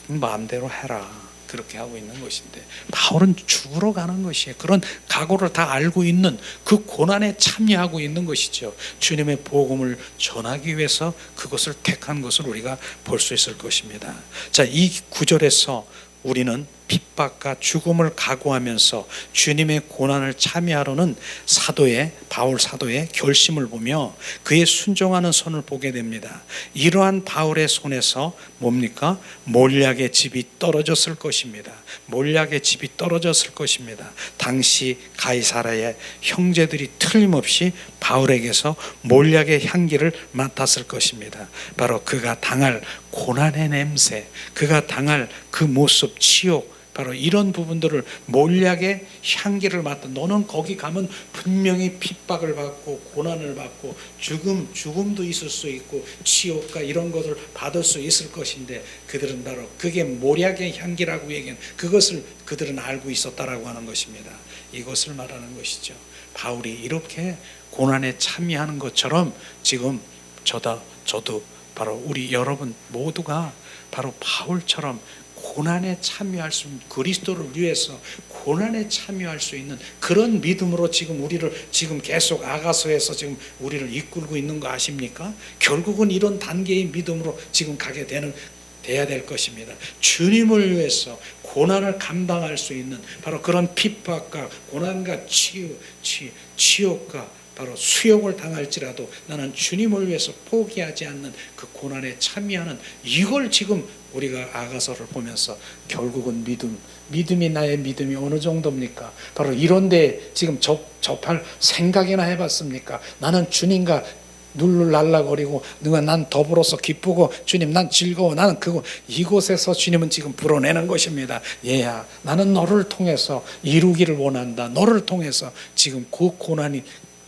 마음대로 해라, 그렇게 하고 있는 것인데, 바울은 죽으러 가는 것이에요. 그런 각오를 다 알고 있는, 그 고난에 참여하고 있는 것이죠. 주님의 복음을 전하기 위해서 그것을 택한 것을 우리가 볼 수 있을 것입니다. 자, 이 구절에서 우리는 핍박과 죽음을 각오하면서 주님의 고난을 참여하려는 바울 사도의 결심을 보며 그의 순종하는 손을 보게 됩니다. 이러한 바울의 손에서 뭡니까? 몰약의 즙이 떨어졌을 것입니다. 몰약의 즙이 떨어졌을 것입니다. 당시 가이사랴의 형제들이 틀림없이 바울에게서 몰약의 향기를 맡았을 것입니다. 바로 그가 당할 고난의 냄새, 그가 당할 그 모습, 치욕, 바로 이런 부분들을 몰약의 향기를 맡다. 너는 거기 가면 분명히 핍박을 받고 고난을 받고 죽음도 있을 수 있고 치욕과 이런 것을 받을 수 있을 것인데, 그들은 바로 그게 몰약의 향기라고 얘기하는, 그것을 그들은 알고 있었다라고 하는 것입니다. 이것을 말하는 것이죠. 바울이 이렇게 고난에 참여하는 것처럼 지금 저도 바로 우리 여러분 모두가 바로 바울처럼 고난에 참여할 수 있는, 그리스도를 위해서 고난에 참여할 수 있는 그런 믿음으로 지금 우리를 지금 계속 아가서에서 지금 우리를 이끌고 있는 거 아십니까? 결국은 이런 단계의 믿음으로 지금 돼야 될 것입니다. 주님을 위해서 고난을 감당할 수 있는 바로 그런 핍박과 고난과 치욕과 바로 수욕을 당할지라도 나는 주님을 위해서 포기하지 않는 그 고난에 참여하는, 이걸 지금 우리가 아가서를 보면서 결국은 믿음이 나의 믿음이 어느 정도입니까? 바로 이런데 지금 접할 생각이나 해봤습니까? 나는 주님과 룰루 랄라거리고 난 더불어서 기쁘고 주님 난 즐거워, 나는 이곳에서 주님은 지금 불어내는 것입니다. 얘야, 나는 너를 통해서 이루기를 원한다. 너를 통해서 지금 그 고난이,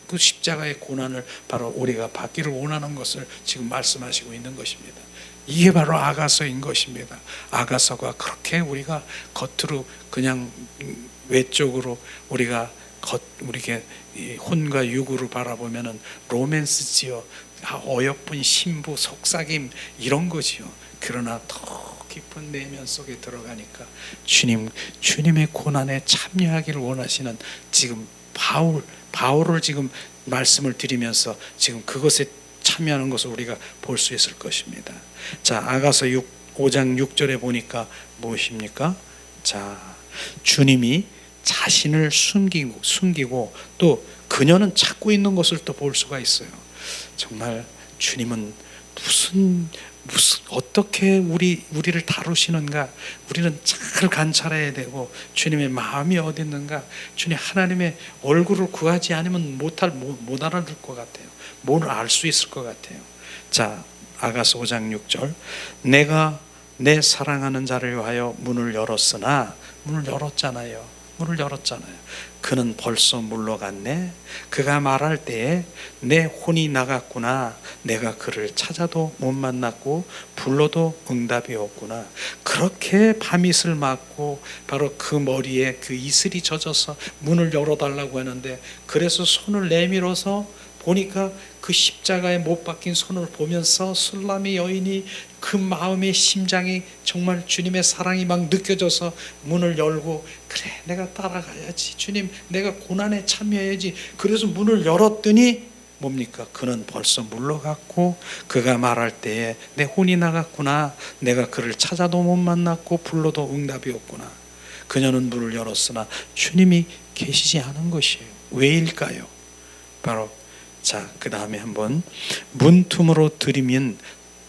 그 십자가의 고난을 바로 우리가 받기를 원하는 것을 지금 말씀하시고 있는 것입니다. 이게 바로 아가서인 것입니다. 아가서가 그렇게 우리가 겉으로 그냥 외적으로 우리가 우리게 혼과 육으로 바라보면은 로맨스지요, 어여쁜 신부 속삭임 이런 거지요. 그러나 더 깊은 내면 속에 들어가니까 주님의 고난에 참여하기를 원하시는 지금 바울을 지금 말씀을 드리면서 지금 그것에 참여하는 것을 우리가 볼 수 있을 것입니다. 자, 아가서 5장 6절에 보니까 무엇입니까? 자, 주님이 자신을 숨기고 또 그녀는 찾고 있는 것을 또 볼 수가 있어요. 정말 주님은 무슨 어떻게 우리를 다루시는가, 우리는 잘 관찰해야 되고 주님의 마음이 어디 있는가, 주님 하나님의 얼굴을 구하지 않으면 못 알아들 것 같아요. 뭘 알 수 있을 것 같아요. 자, 아가서 5장 6절, 내가 내 사랑하는 자를 위하여 문을 열었잖아요. 그는 벌써 물러갔네. 그가 말할 때에 내 혼이 나갔구나. 내가 그를 찾아도 못 만났고 불러도 응답이 없구나. 그렇게 밤이슬 맞고 바로 그 머리에 그 이슬이 젖어서 문을 열어달라고 하는데, 그래서 손을 내밀어서 보니까 그 십자가에 못 박힌 손을 보면서 술람이 여인이 그 마음의 심장이 정말 주님의 사랑이 막 느껴져서 문을 열고, 그래 내가 따라가야지, 주님 내가 고난에 참여해야지. 그래서 문을 열었더니 뭡니까? 그는 벌써 물러갔고 그가 말할 때에 내 혼이 나갔구나. 내가 그를 찾아도 못 만났고 불러도 응답이 없구나. 그녀는 문을 열었으나 주님이 계시지 않은 것이에요. 왜일까요? 바로 자, 그 다음에 한번 문틈으로 들이민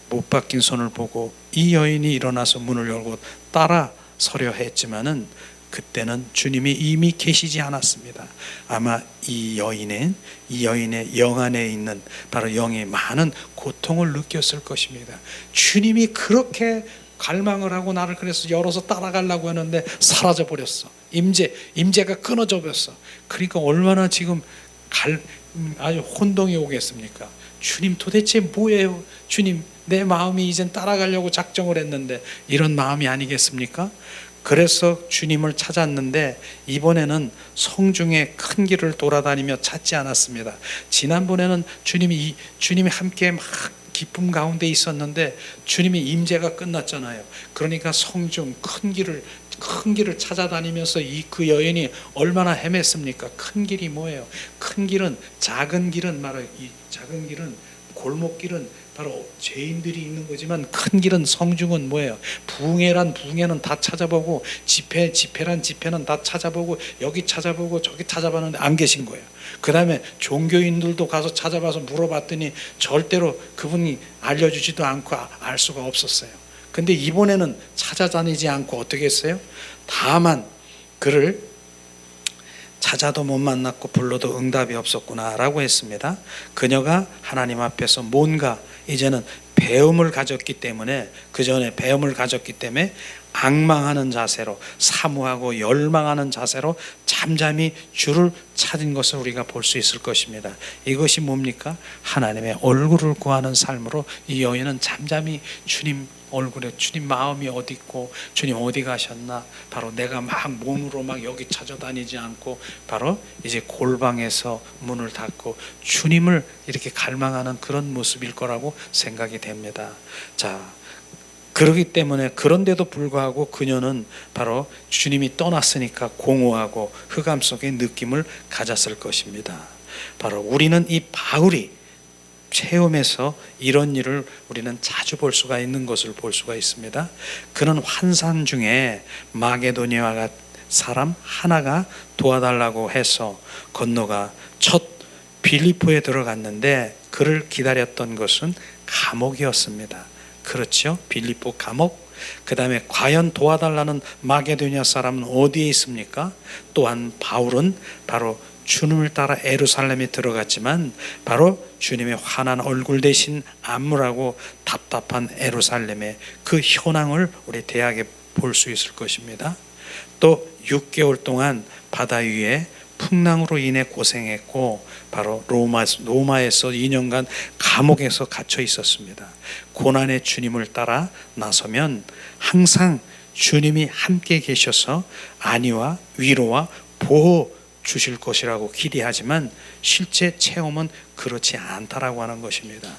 못 박힌 손을 보고 이 여인이 일어나서 문을 열고 따라 서려 했지만은 그때는 주님이 이미 계시지 않았습니다. 아마 이 여인의 영 안에 있는 바로 영의 많은 고통을 느꼈을 것입니다. 주님이 그렇게 갈망을 하고 나를 그래서 열어서 따라가려고 하는데 사라져 버렸어. 임재가 끊어져 버렸어. 그러니까 얼마나 지금 아주 혼동이 오겠습니까? 주님 도대체 뭐예요? 주님 내 마음이 이젠 따라가려고 작정을 했는데, 이런 마음이 아니겠습니까? 그래서 주님을 찾았는데 이번에는 성중의 큰 길을 돌아다니며 찾지 않았습니다. 지난번에는 주님이 함께 막 기쁨 가운데 있었는데 주님의 임재가 끝났잖아요. 그러니까 성중 큰 길을 찾아다니면서 그 여인이 얼마나 헤맸습니까? 큰 길이 뭐예요? 큰 길은 작은 길은 골목길은 바로 죄인들이 있는 거지만, 큰 길은 성중은 뭐예요? 부흥회는 다 찾아보고 집회란 집회는 다 찾아보고 여기 찾아보고 저기 찾아봤는데 안 계신 거예요. 그 다음에 종교인들도 가서 찾아봐서 물어봤더니 절대로 그분이 알려주지도 않고 알 수가 없었어요. 근데 이번에는 찾아다니지 않고 어떻게 했어요? 다만 그를 찾아도 못 만났고 불러도 응답이 없었구나 라고 했습니다. 그녀가 하나님 앞에서 뭔가 이제는 배움을 가졌기 때문에, 그 전에 배움을 가졌기 때문에 앙망하는 자세로, 사모하고 열망하는 자세로 잠잠히 주를 찾은 것을 우리가 볼 수 있을 것입니다. 이것이 뭡니까? 하나님의 얼굴을 구하는 삶으로 이 여인은 잠잠히 주님 얼굴에, 주님 마음이 어디 있고 주님 어디 가셨나, 바로 내가 막 몸으로 막 여기 찾아다니지 않고 바로 이제 골방에서 문을 닫고 주님을 이렇게 갈망하는 그런 모습일 거라고 생각이 됩니다. 자, 그렇기 때문에, 그런데도 불구하고 그녀는 바로 주님이 떠났으니까 공허하고 흑암 속의 느낌을 가졌을 것입니다. 바로 우리는 이 바울이 체험에서 이런 일을 우리는 자주 볼 수가 있는 것을 볼 수가 있습니다. 그는 환상 중에 마게도니아 사람 하나가 도와달라고 해서 건너가 첫 빌립보에 들어갔는데, 그를 기다렸던 것은 감옥이었습니다. 그렇죠? 빌립보 감옥. 그 다음에 과연 도와달라는 마게도니아 사람은 어디에 있습니까? 또한 바울은 바로 주님을 따라 예루살렘에 들어갔지만 바로 주님의 환한 얼굴 대신 암울하고 답답한 예루살렘의 그 현황을 우리 대학에 볼 수 있을 것입니다. 또 6개월 동안 바다 위에 풍랑으로 인해 고생했고 바로 로마에서 2년간 감옥에서 갇혀 있었습니다. 고난의 주님을 따라 나서면 항상 주님이 함께 계셔서 안위와 위로와 보호 주실 것이라고 기대하지만 실제 체험은 그렇지 않다라고 하는 것입니다.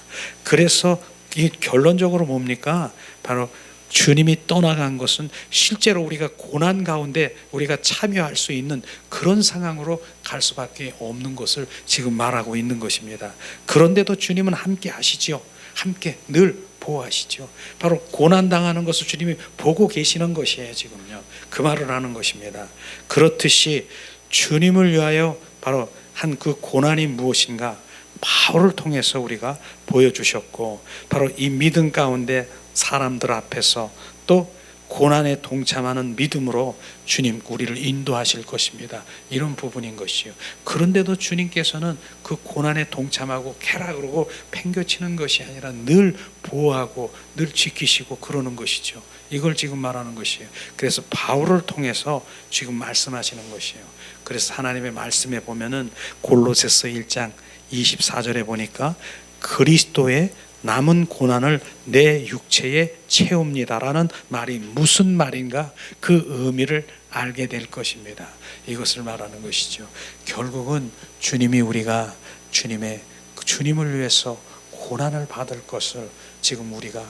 그래서 이 결론적으로 뭡니까? 바로 주님이 떠나간 것은 실제로 우리가 고난 가운데 우리가 참여할 수 있는 그런 상황으로 갈 수밖에 없는 것을 지금 말하고 있는 것입니다. 그런데도 주님은 함께 하시지요. 함께 늘 보호하시죠. 바로 고난 당하는 것을 주님이 보고 계시는 것이에요. 지금요. 그 말을 하는 것입니다. 그렇듯이 주님을 위하여 바로 한 그 고난이 무엇인가 바울을 통해서 우리가 보여주셨고, 바로 이 믿음 가운데 사람들 앞에서 또 고난에 동참하는 믿음으로 주님 우리를 인도하실 것입니다. 이런 부분인 것이요. 그런데도 주님께서는 그 고난에 동참하고 캐라 그러고 팽겨치는 것이 아니라 늘 보호하고 늘 지키시고 그러는 것이죠. 이걸 지금 말하는 것이에요. 그래서 바울을 통해서 지금 말씀하시는 것이에요. 그래서 하나님의 말씀에 보면은 골로새서 1장 24절에 보니까 그리스도의 남은 고난을 내 육체에 채웁니다라는 말이 무슨 말인가, 그 의미를 알게 될 것입니다. 이것을 말하는 것이죠. 결국은 주님이 우리가 주님을 위해서 고난을 받을 것을 지금 우리가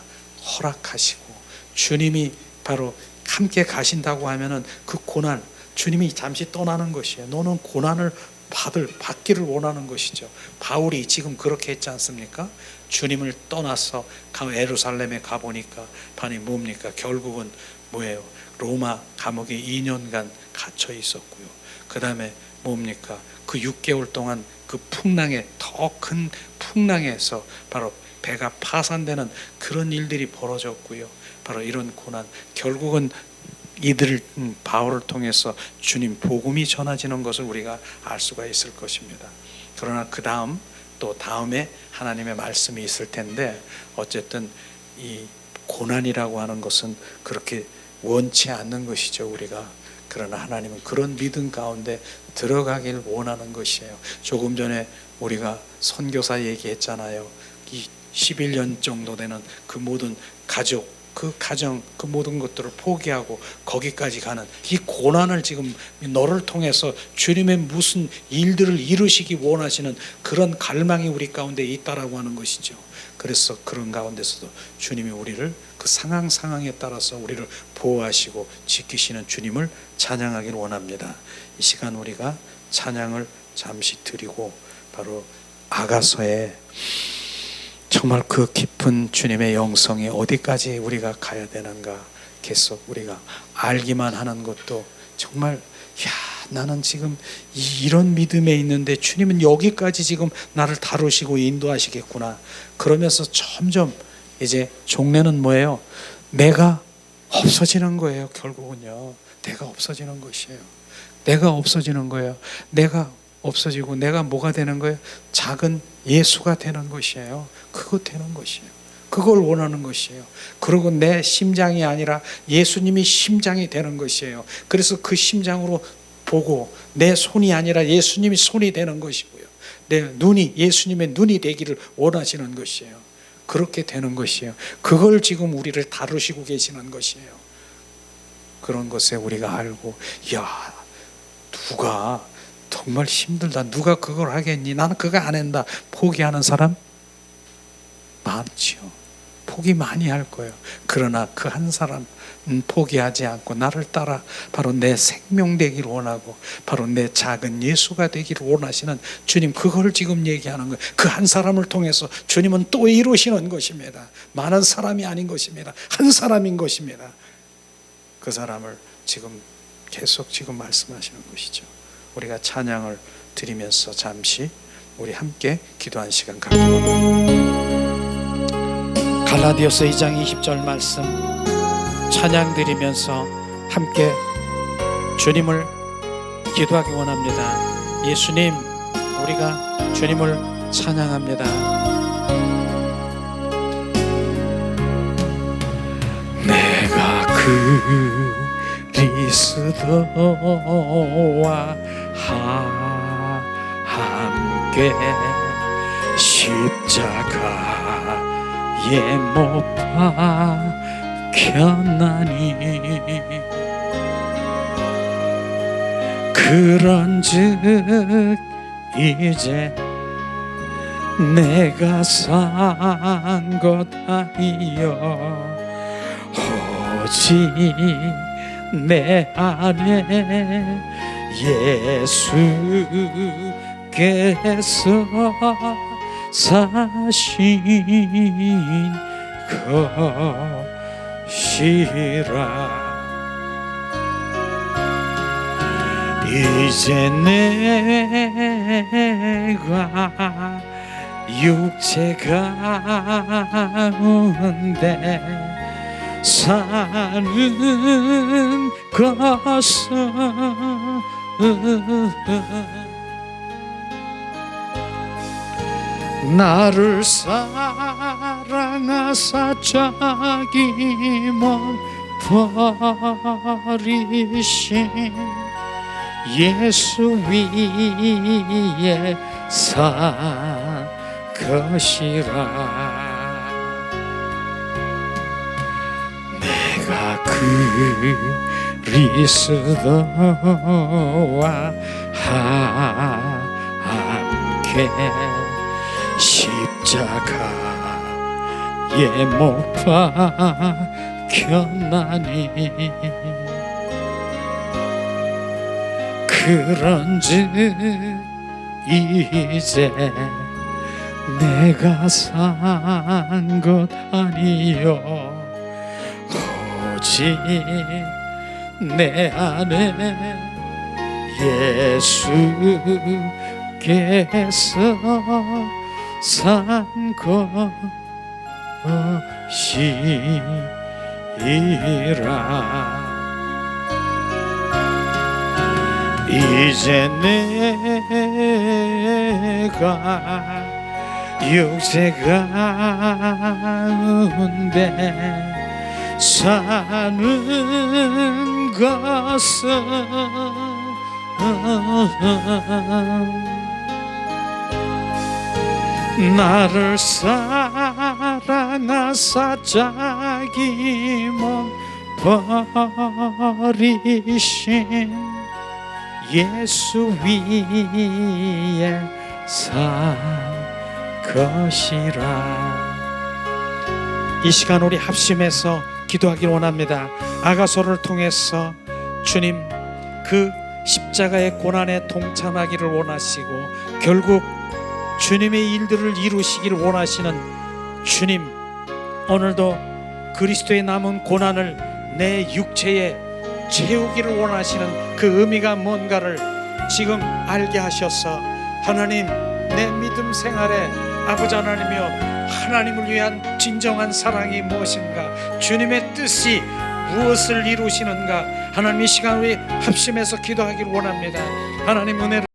허락하시고, 주님이 바로 함께 가신다고 하면은 그 고난, 주님이 잠시 떠나는 것이에요. 너는 고난을 받기를 원하는 것이죠. 바울이 지금 그렇게 했지 않습니까? 주님을 떠나서 예루살렘에 가보니까 반이 뭡니까? 결국은 뭐예요? 로마 감옥에 2년간 갇혀 있었고요. 그 다음에 뭡니까? 그 6개월 동안 그 풍랑에, 더 큰 풍랑에서 바로 배가 파산되는 그런 일들이 벌어졌고요. 바로 이런 고난, 결국은 이들 바울을 통해서 주님 복음이 전해지는 것을 우리가 알 수가 있을 것입니다. 그러나 그 다음 또 다음에 하나님의 말씀이 있을 텐데, 어쨌든 이 고난이라고 하는 것은 그렇게 원치 않는 것이죠, 우리가. 그러나 하나님은 그런 믿음 가운데 들어가길 원하는 것이에요. 조금 전에 우리가 선교사 얘기했잖아요. 이 11년 정도 되는 그 모든 가족, 그 가정, 그 모든 것들을 포기하고 거기까지 가는 이 고난을 지금 너를 통해서 주님의 무슨 일들을 이루시기 원하시는 그런 갈망이 우리 가운데 있다라고 하는 것이죠. 그래서 그런 가운데서도 주님이 우리를 그 상황에 따라서 우리를 보호하시고 지키시는 주님을 찬양하길 원합니다. 이 시간 우리가 찬양을 잠시 드리고 바로 아가서에 정말 그 깊은 주님의 영성이 어디까지 우리가 가야 되는가, 계속 우리가 알기만 하는 것도 정말 나는 지금 이런 믿음에 있는데 주님은 여기까지 지금 나를 다루시고 인도하시겠구나. 그러면서 점점 이제 종례는 뭐예요? 내가 없어지는 거예요. 결국은요, 내가 없어지는 것이에요. 내가 없어지는 거예요. 내가 없어지고 내가 뭐가 되는 거예요? 작은 예수가 되는 것이에요. 그거 되는 것이에요. 그걸 원하는 것이에요. 그리고 내 심장이 아니라 예수님이 심장이 되는 것이에요. 그래서 그 심장으로 보고 내 손이 아니라 예수님이 손이 되는 것이고요. 내 눈이 예수님의 눈이 되기를 원하시는 것이에요. 그렇게 되는 것이에요. 그걸 지금 우리를 다루시고 계시는 것이에요. 그런 것에 우리가 알고, 야, 누가 정말 힘들다, 누가 그걸 하겠니, 나는 그거 안 한다, 포기하는 사람 많지요. 포기 많이 할 거예요. 그러나 그 한 사람 포기하지 않고 나를 따라 바로 내 생명 되기를 원하고 바로 내 작은 예수가 되기를 원하시는 주님, 그걸 지금 얘기하는 거예요. 그 한 사람을 통해서 주님은 또 이루시는 것입니다. 많은 사람이 아닌 것입니다. 한 사람인 것입니다. 그 사람을 지금 계속 지금 말씀하시는 것이죠. 우리가 찬양을 드리면서 잠시 우리 함께 기도한 시간 갖기로 합니다. 갈라디아서 2장 20절 말씀 찬양 드리면서 함께 주님을 기도하기 원합니다. 예수님, 우리가 주님을 찬양합니다. 내가 그리스도와 함께 십자가에 못 박혔나니 그런즉 이제 내가 산 것 아니여 오직 내 안에 예수께서 사신 것이라. 이제 내가 육체 가운데 사는 것은 나를 사랑하사 자기만 버리신 예수 위에 산 것이라. 내가 그리스도와 함께 십자가에 못 박혔나니 그런즉 이제 내가 산 것 아니요 오직 내 안에 예수께서 산 것이라. 이제 내가 육체 가운데 사는 것은 나를 사랑하사 자기만 버리신 예수 위에 산 것이라. 이 시간 우리 합심해서 기도하길 원합니다. 아가서를 통해서 주님 그 십자가의 고난에 동참하기를 원하시고 결국 주님의 일들을 이루시기를 원하시는 주님, 오늘도 그리스도의 남은 고난을 내 육체에 채우기를 원하시는 그 의미가 뭔가를 지금 알게 하셔서 하나님, 내 믿음 생활에 아버지 하나님이여 하나님을 위한 진정한 사랑이 무엇인가, 주님의 뜻이 무엇을 이루시는가, 하나님 이 시간 우리 합심해서 기도하기를 원합니다. 하나님 은혜를